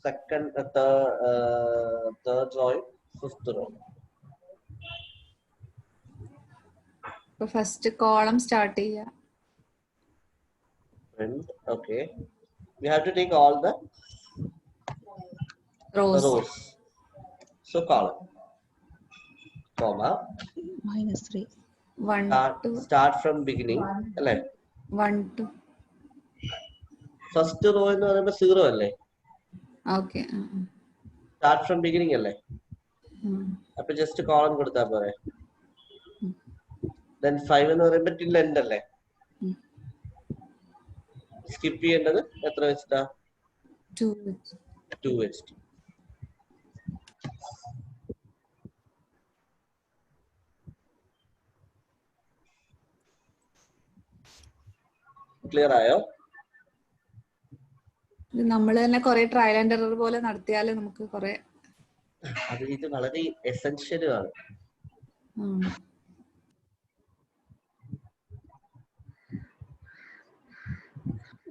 സെക്കൻഡ് തേർഡ് റോയും ഫിഫ്ത് റോയും. ഫസ്റ്റ് കോളം സ്റ്റാർട്ട് ചെയ്യാം. Okay, we have to take all the rows. So column, comma, -3. 1 2 start from beginning അല്ലേ? 1 2. ഫസ്റ്റ് റോ എന്ന് പറയുമ്പോൾ 0 അല്ലേ? ഓക്കെ, സ്റ്റാർട്ട് ഫ്രം ബിഗിനിങ് അല്ലേ? അപ്പൊ ജസ്റ്റ് കോളം കൊടുത്താൽ പോരെ. then 5 എന്ന് പറയുമ്പോൾ till end അല്ലേ? സ്കിപ്പ് ചെയ്യേണ്ടത് എത്ര വെച്ചിട്ടാ? 2 വെച്ചിട്ട്. ക്ലിയർ ആയോ? നമ്മൾ തന്നെ കുറെ ട്രയൽ ആൻഡ് എറർ പോലെ നടത്തിയാലേ നമുക്ക് കുറെ. അത് ഇത് വളരെ എസെൻഷ്യലുമാണ്.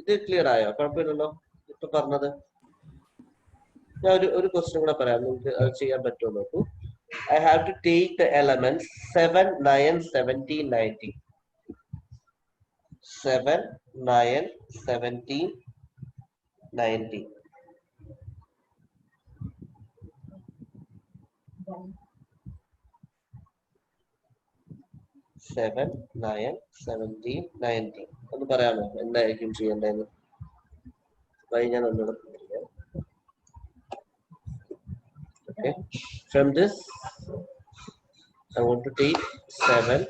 ഇത് ക്ലിയർ ആയോ? കുഴപ്പമില്ലല്ലോ ഇപ്പൊ പറഞ്ഞത്. ഞാൻ ഒരു ക്വസ്റ്റ്യൻ കൂടെ പറയാം, നിങ്ങൾക്ക് അത് ചെയ്യാൻ പറ്റുമോ നോക്കൂ. I have to take the elements 7, 9, 17, 19. 7, 9, 17, 19. Seven, 9, 17, 19. ഒന്ന് പറയാമോ എന്തായിരിക്കും ചെയ്യേണ്ടതെന്ന്? ഞാൻ ഒന്നുകൂടെ പറയാം. Okay. From this, I want to take 7,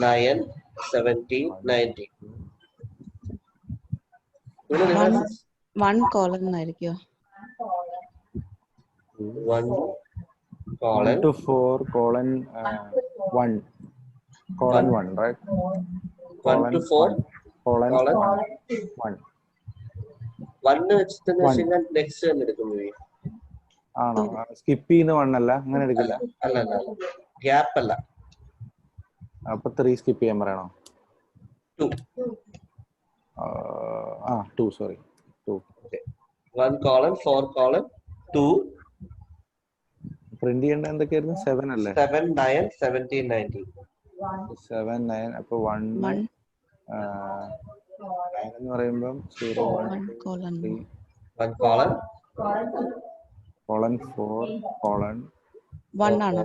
9, 17, 19. 1 column ആയിരിക്കോ? 1 1 colon to 4 colon 1 colon 1, right? 1 to 4 colon colon 1 1 വെച്ചിട്ടെന്ന് വെച്ച് 1 കഴിഞ്ഞാൽ നെക്സ്റ്റ് തന്നെ എടുക്കുന്നു ആണോ? സ്കിപ്പ് ചെയ്യുന്ന 1 അല്ല, അങ്ങനെ എടുക്കില്ല. അല്ല ഗ്യാപ്പ് അല്ല. അപ്പൊ 3 സ്കിപ്പ് ചെയ്യാൻ പറയണോ? 2 2 സോറി 2. 1 colon 4 colon 2 പ്രിന്റ് ചെയ്യേണ്ട എന്തൊക്കെയായിരുന്നു? 7 അല്ലേ? 7 9 17 19 7 9. അപ്പൊ 1 9 എന്ന് പറയുമ്പോൾ 0 1 colon 3 1 colon colon 4 colon 1 ആണ്.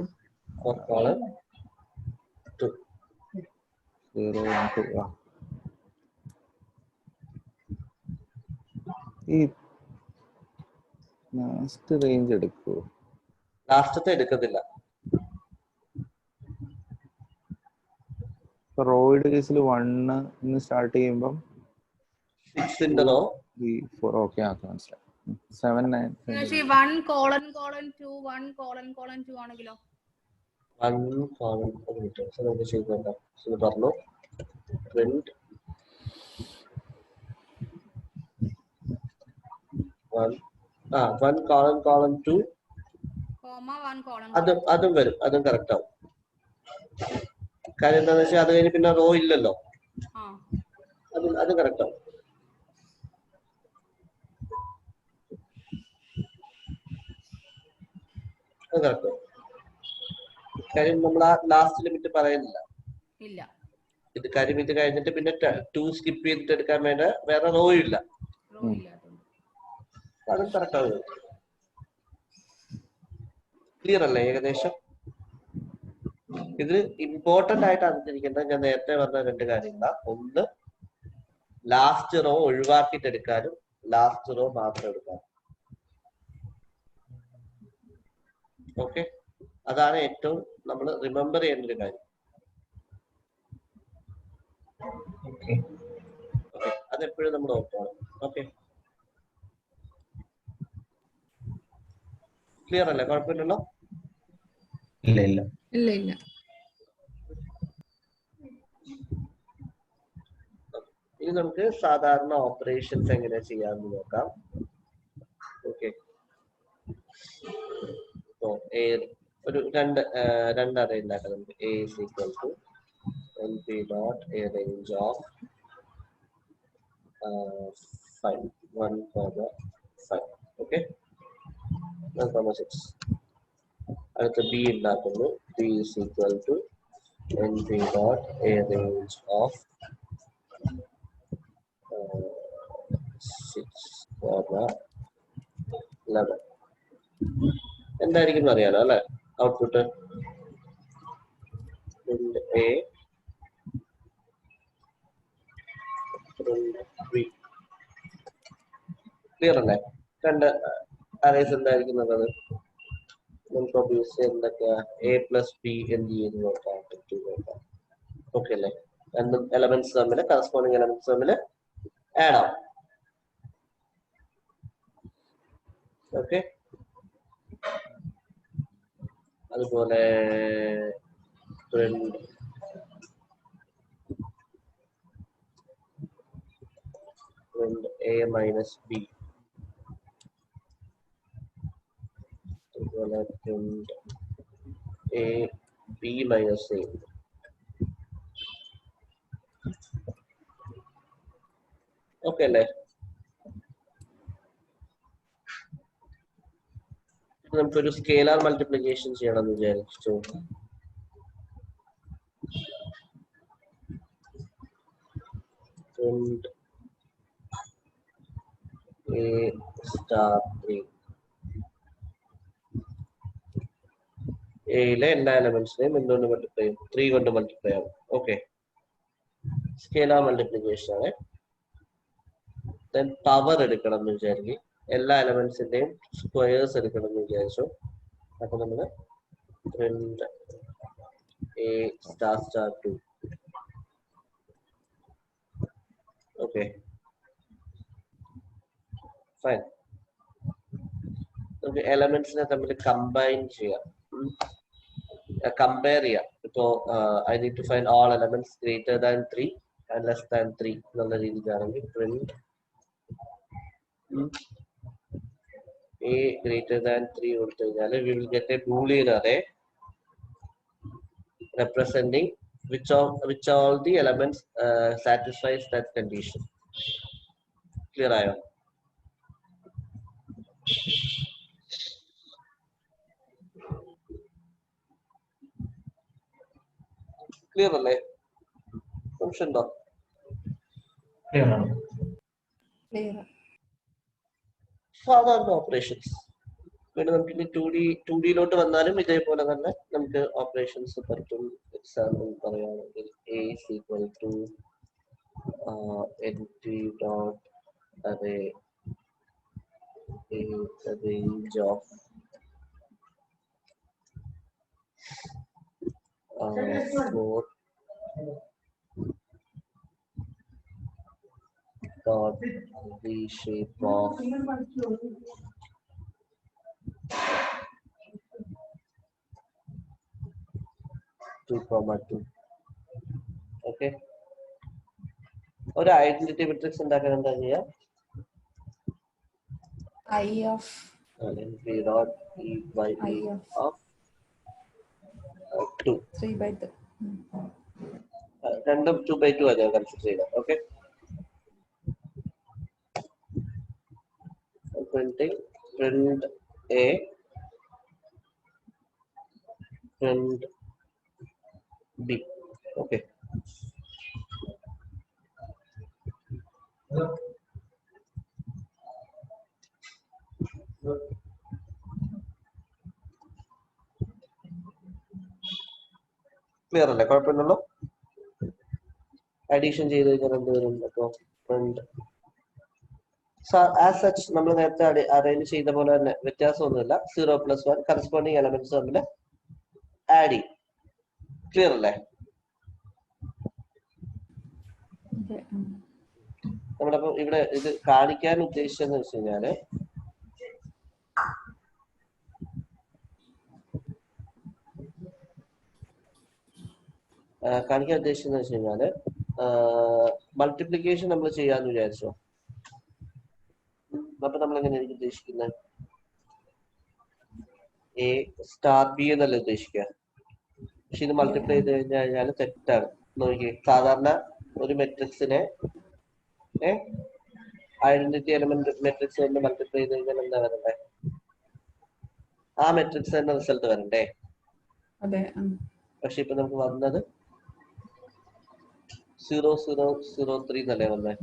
4 colon 2 0 1 2. ഈ ലാസ്റ്റ് റേഞ്ച് എടുക്കൂ. ലാസ്റ്റത്തെ എടുക്കത്തില്ല. ഇപ്പൊ റോയുടെ കേസിൽ 1 സ്റ്റാർട്ട് ചെയ്യുമ്പം 6 ന്റെ റോ 3 4. ഓക്കെ, മനസ്സിലായി. 7 9 1 colon colon 2 1 colon colon 2 ആണെങ്കിലോ 1 colon നമുക്ക് ചെയ്ത് നോക്കാം. ഇത് പറഞ്ഞു പ്രിന്റ് 1 colon colon 2 1 colon അതും വരും. അതും കറക്റ്റ് ആവും. കാര്യം എന്താണെന്ന് വെച്ചാൽ അത് കഴിഞ്ഞ് പിന്നെ റോ ഇല്ലല്ലോ. അതും കറക്റ്റ് ആവും. അത് കറക്റ്റ് ആവും. കാര്യം നമ്മൾ ആ ലാസ്റ്റ് ലിമിറ്റ് പറയുന്നില്ല. ഇത് കാര്യം ഇത് കഴിഞ്ഞിട്ട് പിന്നെ 2 സ്കിപ്പ് ചെയ്തിട്ട് എടുക്കാൻ വേണ്ട വേറെ റോ ഇല്ല. അതും കറക്റ്റ് ആവും. ക്ലിയർ അല്ലേ ഏകദേശം? ഇത് ഇമ്പോർട്ടന്റ് ആയിട്ട് അറിഞ്ഞിരിക്കേണ്ടത് ഞാൻ നേരത്തെ പറഞ്ഞ 2 കാര്യങ്ങളാണ്. ഒന്ന്, ലാസ്റ്റ് റോ ഒഴിവാക്കിയിട്ട് എടുക്കാനും ലാസ്റ്റ് റോ മാത്രം എടുക്കാനും. ഓക്കെ, അതാണ് ഏറ്റവും നമ്മൾ റിമെമ്പർ ചെയ്യേണ്ട ഒരു കാര്യം. ഓക്കെ, അതെപ്പോഴും നമ്മൾ ഓർക്കണം. ഓക്കെ, ക്ലിയർ അല്ലേ? കുഴപ്പമില്ലല്ലോ? ഇല്ല ഇനി നമുക്ക് സാധാരണ ഓപ്പറേഷൻസ് എങ്ങനെ ചെയ്യാമെന്ന് നോക്കാം. ഓക്കെ, ഒരു രണ്ട് അറേ ഉണ്ടാക്കാം നമുക്ക്. A is equal to np dot a range of 5 1, 5. Okay, 1, 6. അടുത്ത B ഉണ്ടാക്കുന്നു. B is equal to np dot a range of 6, 11. എന്തായിരിക്കും അറിയാലോ അല്ലെ ഔട്ട്പുട്ട്? A ക്ലിയർ അല്ലേ? 2 അറേസ് എന്തായിരിക്കുന്നത്? നമുക്ക് ഒബ്വിയസ്ലി എന്തൊക്കെയാ A plus B എന്ത് ചെയ്യുന്നു നോക്കാം. ഓക്കെ അല്ലേ? രണ്ടും എലമെന്റ്സ് തമ്മിൽ കറസ്പോണ്ടിങ് എലമെന്റ്സ് തമ്മിൽ ആഡ് ആവും. ഓക്കെ, അതുപോലെ print A minus B, അതുപോലെ print A B minus A. Okay അല്ലേ? നമുക്കൊരു സ്കേലാർ മൾട്ടിപ്ലിക്കേഷൻ ചെയ്യണം എന്ന് വിചാരിച്ചു. print A star 3. എയിലെ എല്ലാ എലമെന്റ്സിനെയും എന്തുകൊണ്ട് മൾട്ടിപ്ലൈ ചെയ്യും? 3 കൊണ്ട് മൾട്ടിപ്ലൈ ആവും. ഓക്കെ, സ്കേലാർ മൾട്ടിപ്ലിക്കേഷൻ ആണ്. ദെൻ പവർ എടുക്കണം എന്ന് വിചാരിക്കും. എല്ലാ എലമെന്റ്സിന്റെയും സ്ക്വയേഴ്സ് എടുക്കണം എന്ന് വിചാരിച്ചു. അപ്പൊ നമ്മള് print A star star 2. Okay, fine. നമുക്ക് എലമെന്റ്സിനെ തമ്മിൽ കമ്പൈൻ ചെയ്യാം, കമ്പയർ ചെയ്യാം. ഇപ്പോ I need to find all elements greater than 3 and less than 3 എന്നുള്ള രീതിയിലാണെങ്കിൽ പ്രിന്റ് a greater than 3 കൊടുത്തു കഴിഞ്ഞാൽ we will get a boolean array representing which all the elements satisfies that condition. Clear ആയോ? ക്ലിയർ അല്ലേ? സംശയമുണ്ടോ? ക്ലിയർ ആണ്. സാധാരണ ഓപ്പറേഷൻസ്. പിന്നെ നമുക്ക് ഇനി 2D വന്നാലും ഇതേപോലെ തന്നെ നമുക്ക് ഓപ്പറേഷൻസ് പറ്റും. എക്സാമ്പിൾ പറയുകയാണെങ്കിൽ a is equal to np dot array is the range of 4 dot the shape of 2,2. Okay, ഒരു ഐഡന്റിറ്റി മെട്രിക്സ് ഉണ്ടാക്കാൻ എന്താ ചെയ്യാം? I of np dot e by I e of of 2. 3/2. രണ്ടും 2/2 ആണ് കൺസിഡർ ചെയ്തത്. Okay, print a, print b. Okay, clear അല്ലേ? കുഴപ്പമില്ലല്ലോ. അഡീഷൻ ചെയ്ത് കഴിഞ്ഞാൽ എന്ത് വരും? അപ്പോ പ്രിന്റ് ആസ് സച്ച് നമ്മൾ നേരത്തെ അറേഞ്ച് ചെയ്ത പോലെ തന്നെ വ്യത്യാസമൊന്നുമില്ല. 0 + 1 കറസ്പോണ്ടിങ് എലമെന്റ്സ് തമ്മിൽ ആഡ് ചെയ്യും. ക്ലിയർ അല്ലേ? നമ്മളപ്പോ ഇവിടെ ഇത് കാണിക്കാൻ ഉദ്ദേശിച്ചെന്ന് വെച്ച് കഴിഞ്ഞാല് മൾട്ടിപ്ലിക്കേഷൻ നമ്മൾ ചെയ്യാന്ന് വിചാരിച്ചോ. അപ്പൊ നമ്മൾ എങ്ങനെയായിരിക്കും ഉദ്ദേശിക്കുന്നത്? a സ്റ്റാർ b എന്നല്ല ഉദ്ദേശിക്കുക. പക്ഷെ ഇത് മൾട്ടിപ്ലൈ ചെയ്ത് കഴിഞ്ഞാൽ തെറ്റാണ്. നോക്കിയേ, സാധാരണ ഒരു മെട്രിക്സിനെ ഐഡന്റിറ്റി എലമെന്റ് മെട്രിക്സ് കൊണ്ട് മൾട്ടിപ്ലൈ ചെയ്ത് കഴിഞ്ഞാൽ എന്താ വരണ്ടേ? ആ മെട്രിക്സ് തന്നെ റിസൾട്ട് വരണ്ടേ? പക്ഷെ ഇപ്പൊ നമുക്ക് വന്നത് 0 0 0 3 എന്നല്ലേ വന്നേ?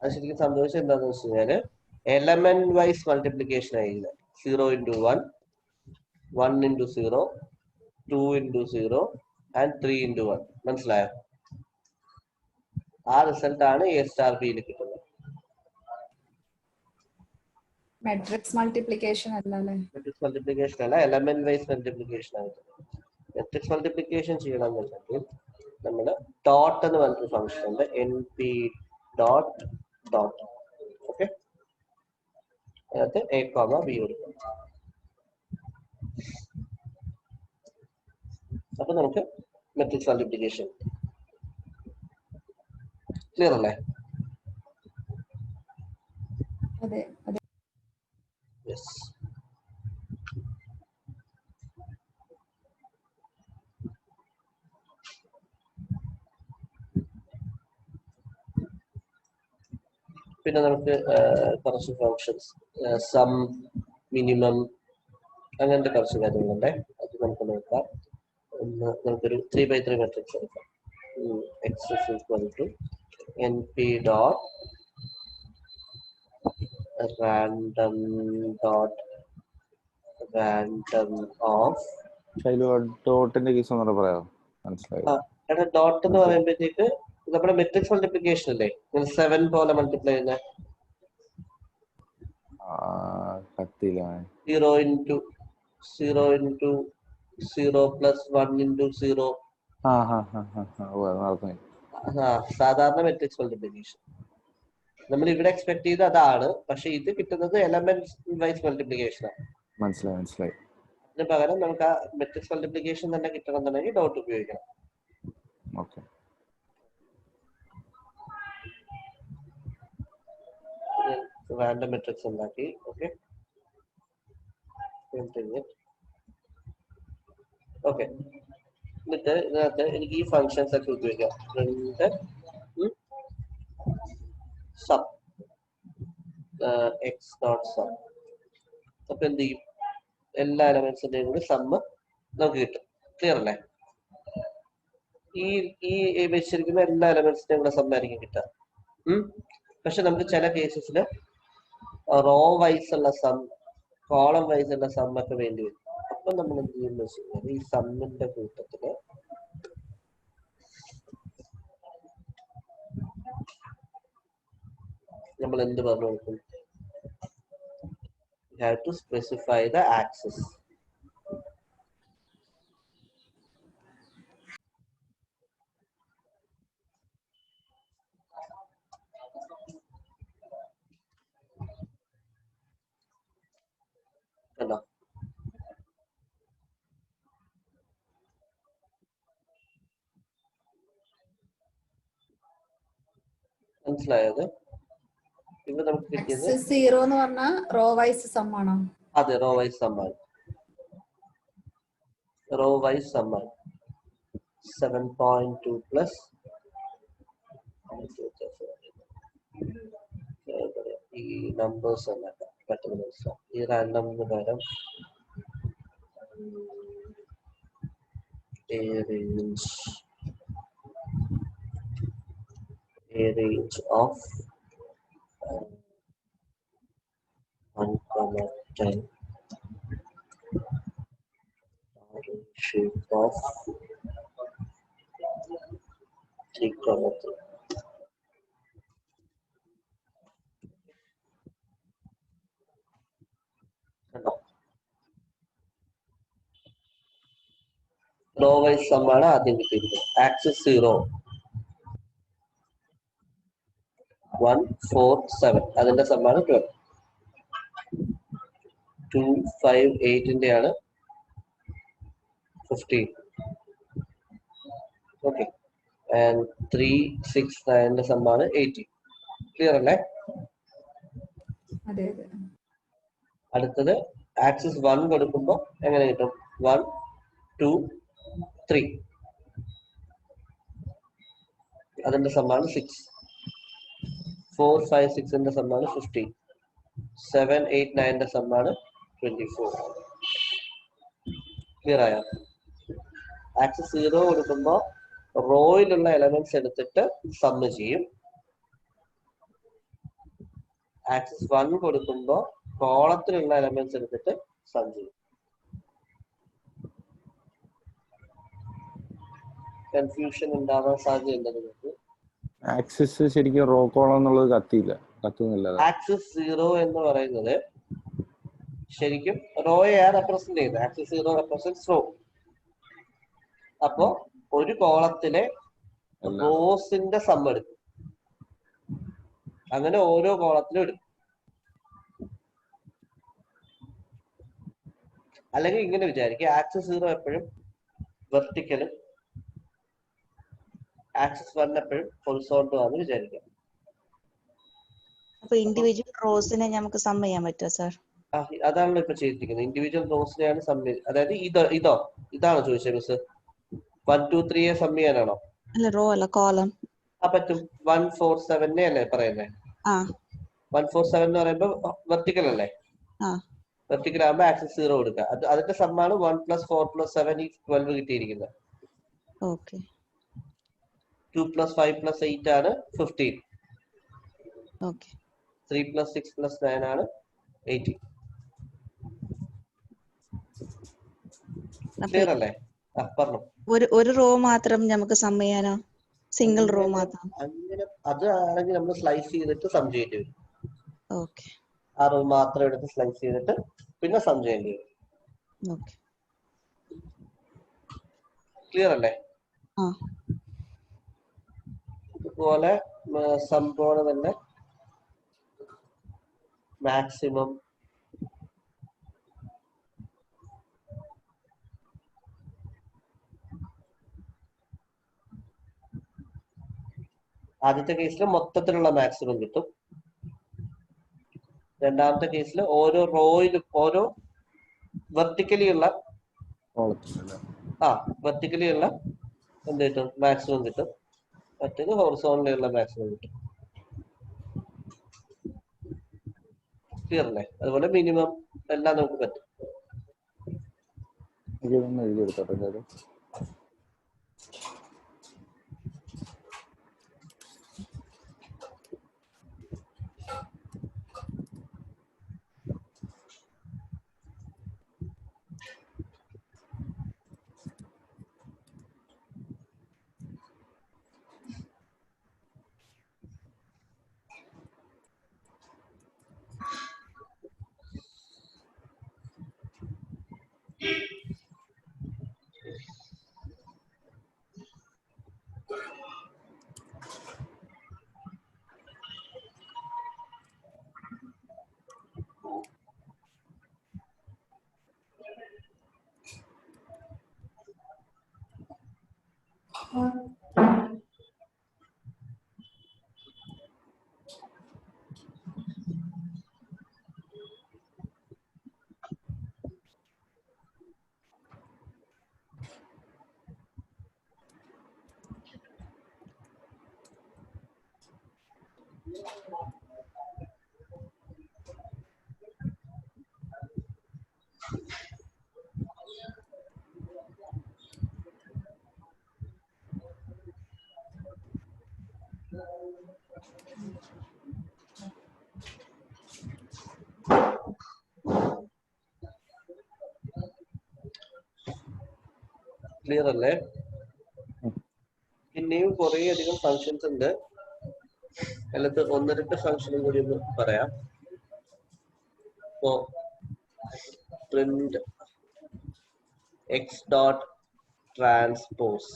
അത് ശരിക്കും സംഭവിച്ചത് എന്താന്ന് വെച്ച് കഴിഞ്ഞാല് എലമെന്റ് വൈസ് മൾട്ടിപ്ലിക്കേഷൻ ആയില്ല. 0 × 1, 1 × 0, 2 × 0 ആൻഡ് 3 × 1. മനസ്സിലായോ? ആ റിസൾട്ട് ആണ് a സ്റ്റാർ ബിയിൽ കിട്ടുന്നത്. Matrix multiplication അല്ലല്ലേ? മെട്രിക്സ് മൾട്ടിപ്ലിക്കേഷൻ അല്ല, എലമെന്റ് വൈസ് മൾട്ടിപ്ലിക്കേഷൻ ആണ്. മെട്രിക്സ് മൾട്ടിപ്ലിക്കേഷൻ ചെയ്യണമെന്നുണ്ടെങ്കിൽ നമ്മൾ ഡോട്ട് എന്ന് പറഞ്ഞൊരു ഫംഗ്ഷൻ ഉണ്ട്, np ഡോട്ട് ഡോട്ട്. ഓക്കെ, അതിനകത്ത് a, b കൊടുക്കും. അപ്പൊ നമുക്ക് മെട്രിക്സ് മൾട്ടിപ്ലിക്കേഷൻ. ക്ലിയർ അല്ലേ? അതെ അതെ. യെസ്. പിന്നെ നമുക്ക് കുറച്ച് ഫങ്ഷൻസ്, സം, മിനിമം, അങ്ങനത്തെ കുറച്ച് കാര്യങ്ങളുണ്ട്. അത് നമുക്ക് നോക്കാം. ഒന്ന് നമുക്കൊരു 3/3 മെട്രിക്സ് എടുക്കാം. x is equal to np dot random dot random of. ഡോട്ടിന്റെ കേസ് ഒന്നുകൂടെ പറയാമോ? മനസ്സിലായി. ഡോട്ട് എന്ന് പറയുമ്പോഴത്തേക്ക് നമ്മുടെ മെട്രിക്സ് മൾട്ടിപ്ലിക്കേഷൻ അല്ലേ 7 പോലെ മൾട്ടിപ്ലൈ ചെയ്യുന്ന 0 × 0 × 0 + 1 × 0. സാധാരണ മെട്രിക്സ് മൾട്ടിപ്ലിക്കേഷൻ. നമ്മൾ ഇവിടെ എക്സ്പെക്ട് ചെയ്ത് അതാണ്, പക്ഷെ ഇത് കിട്ടുന്നത് എലമെന്റ് വൈസ് മൾട്ടിപ്ലിക്കേഷൻ ആണ്. മനസ്സിലായി. അതിന് പകരം നമുക്ക് ആ മെട്രിക്സ് മൾട്ടിപ്ലിക്കേഷൻ തന്നെ കിട്ടണം എന്നുണ്ടെങ്കിൽ ഡോട്ട് ഉപയോഗിക്കണം. ഓക്കെ. റാൻഡം മെട്രിക്സ് ഉണ്ടാക്കി. Okay okay. എന്നിട്ട് ഇതിനകത്ത് എനിക്ക് ഈ ഫങ്ഷൻസ് ഒക്കെ ഉപയോഗിക്കാം. എന്നിട്ട് സം എക്സ് ഡോട്ട് സം. അപ്പൊ എന്ത് ചെയ്യും? എല്ലാ എലമെന്റ്സിന്റെയും കൂടി സമ്മ് നമുക്ക് കിട്ടും. ക്ലിയർ അല്ലേ? ഈ വെച്ചിരിക്കുന്ന എല്ലാ എലമെന്റ്സിന്റെയും കൂടെ സമ്മായിരിക്കും കിട്ടുക. പക്ഷെ നമുക്ക് ചില കേസസിൽ റോ വൈസ് ഉള്ള സം, കോളം വൈസ് ഉള്ള സം ഒക്കെ വേണ്ടി വരും. അപ്പൊ നമ്മൾ എന്ത് ചെയ്യുന്ന വെച്ച് കഴിഞ്ഞാൽ ഈ സമ്മിന്റെ കൂട്ടത്തില് നമ്മൾ എന്ത് പറഞ്ഞു കൊടുക്കും? You have to specify the axis. കണ്ടോ? മനസ്സിലായത്? ഇവിടെ നമുക്ക് കിട്ടിയത് X0 എന്ന് പറഞ്ഞാൽ റോ വൈസ് സം ആണോ? അതെ, റോ വൈസ് സമ്മാണ്. റോ വൈസ് സമ്മാണ് 7.2 പ്ലസ് ഈ നമ്പേഴ്സ് അല്ല പെട്ടെന്ന് മനസ്സിലാവും. ഈ റാൻഡമിന് പകരം a range of 1,10 shape of 3,3. Raw wise സമ്മാണ് ആദ്യം കിട്ടിയിരിക്കുന്നത്. ആക്സിസ് 0 1 4 7 അതിന്റെ സമ്മാണ് 12. 2 5 8 ആണ് 15. ഓക്കെ. ആൻഡ് 3 6 9 സമ്മാണ് 18. ക്ലിയർ അല്ലേ? അതെ അതെ. അടുത്തത് ആക്സിസ് 1 കൊടുക്കുമ്പോൾ എങ്ങനെ കിട്ടും? 1 2 3 അതിന്റെ സമ്മാണ് 6. 4 5 6 സമ്മാണ് 15. 7 8 9 സമ്മാണ് 24. ക്ലിയർ ആയോ? ആക്സിസ് 0 കൊടുക്കുമ്പോൾ റോയിലുള്ള എലമെന്റ്സ് എടുത്തിട്ട് സമ്മ് ചെയ്യും. ആക്സിസ് 1 കൊടുക്കുമ്പോൾ കോളത്തിലുള്ള എലമെന്റ്സ് എടുത്തിട്ട് സം ചെയ്യും. കൺഫ്യൂഷൻ ഉണ്ടാവാൻ സാധ്യതയുണ്ട് നിങ്ങൾക്ക്. ആക്സിസ് ശരിക്കും റോ കോളം എന്നുള്ളത് കത്തുന്നില്ല. ആക്സിസ് 0 എന്ന് പറയുന്നത് ശരിക്കും റോയെ റെപ്രസെന്റ് ചെയ്യുന്നത്. Axis 0 represents row. അപ്പോ ഒരു കോളത്തിലെ റോസിന്റെ സം എടുക്കും. അങ്ങനെ ഓരോ കോളത്തിലും എടുക്കും. അല്ലെങ്കിൽ ഇങ്ങനെ വിചാരിക്കുക, ആക്സിസ് 0 എപ്പോഴും വെർട്ടിക്കലും ആക്സിസ് 1 എപ്പോഴും ഹൊറിസോണ്ടലും ആണെന്ന് വിചാരിക്കുക. അപ്പൊ ഇൻഡിവിജ്വൽ റോസിനെ നമുക്ക് സം ചെയ്യാൻ പറ്റുമോ സാർ? അതാണല്ലോ ഇപ്പൊ ചെയ്തിരിക്കുന്നത്. ഇൻഡിവിജ്വൽ റോസിനെയാണ് സം. അതായത് ഇതാണോ ചോദിച്ചത് മിസ്? 1 2 3 സം ചെയ്യാനാണോ? അല്ല, റോ അല്ല, കോളം. പറ്റും. 1 4 7 അല്ലേ പറയുന്നത്? 1 4 7 എന്ന് പറയുമ്പോ വെർട്ടിക്കൽ അല്ലേ? വെർട്ടിക്കൽ ആകുമ്പോൾ ആക്സിസ് 0 കൊടുക്കുക. അതിന്റെ സമ്മാണ് 1 + 4 + 7 12 കിട്ടിയിരിക്കുന്നത്. 2 + 5 + 8 ആണ് 15. 3 + 6 + 9 ആണ് 18. ക്ലിയർ അല്ലേ? പറഞ്ഞു. ഒരു റോ മാത്രം നമുക്ക് സം ചെയ്യാനോ? സിംഗിൾ റോ മാത്രം? അങ്ങനെ അത് ആണെങ്കിൽ നമ്മൾ സ്ലൈസ് ചെയ്തിട്ട് സം ചെയ്യേണ്ടി വരും. ഓക്കെ. ആ റോ മാത്രം എടുത്ത് സ്ലൈസ് ചെയ്തിട്ട് പിന്നെ സം ചെയ്യേണ്ടി വരും. ക്ലിയർ അല്ലേ? ഇതുപോലെ സംഭവം തന്നെ മാക്സിമം ആദ്യത്തെ കേസിൽ മൊത്തത്തിലുള്ള മാക്സിമം കിട്ടും. രണ്ടാമത്തെ കേസിൽ ഓരോ റോയിലും ഓരോ വെർട്ടിക്കലി ഉള്ള വെർട്ടിക്കലി ഉള്ള എന്ത് കിട്ടും? മാക്സിമം കിട്ടും. മറ്റേത് ഹോറിസോണ്ടലി ഉള്ള മാക്സിമം കിട്ടും. ക്ലിയർ അല്ലേ? അതുപോലെ മിനിമം എല്ലാം നമുക്ക് പറ്റും. എഴുതിയെടുത്തോട്ടെ. ക്ലിയർ അല്ലേ? പിന്നെയും കുറേ അധികം ഫങ്ഷൻസ് ഉണ്ട്. അതിലത്ത് ഒന്ന് രണ്ട് ഫങ്ഷനും കൂടി ഒന്ന് പറയാം. ഇപ്പോ print X dot transpose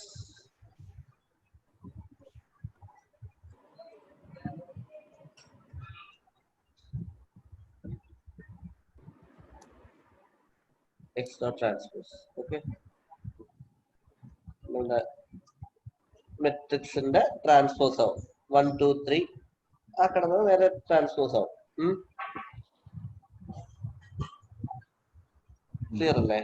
okay. മെട്രിക്സിന്റെ ട്രാൻസ്പോസ് ആവും. 1 2 3 ആ കിടന്നത് നേരെ ട്രാൻസ്പോസ് ആവും. ക്ലിയർ അല്ലേ?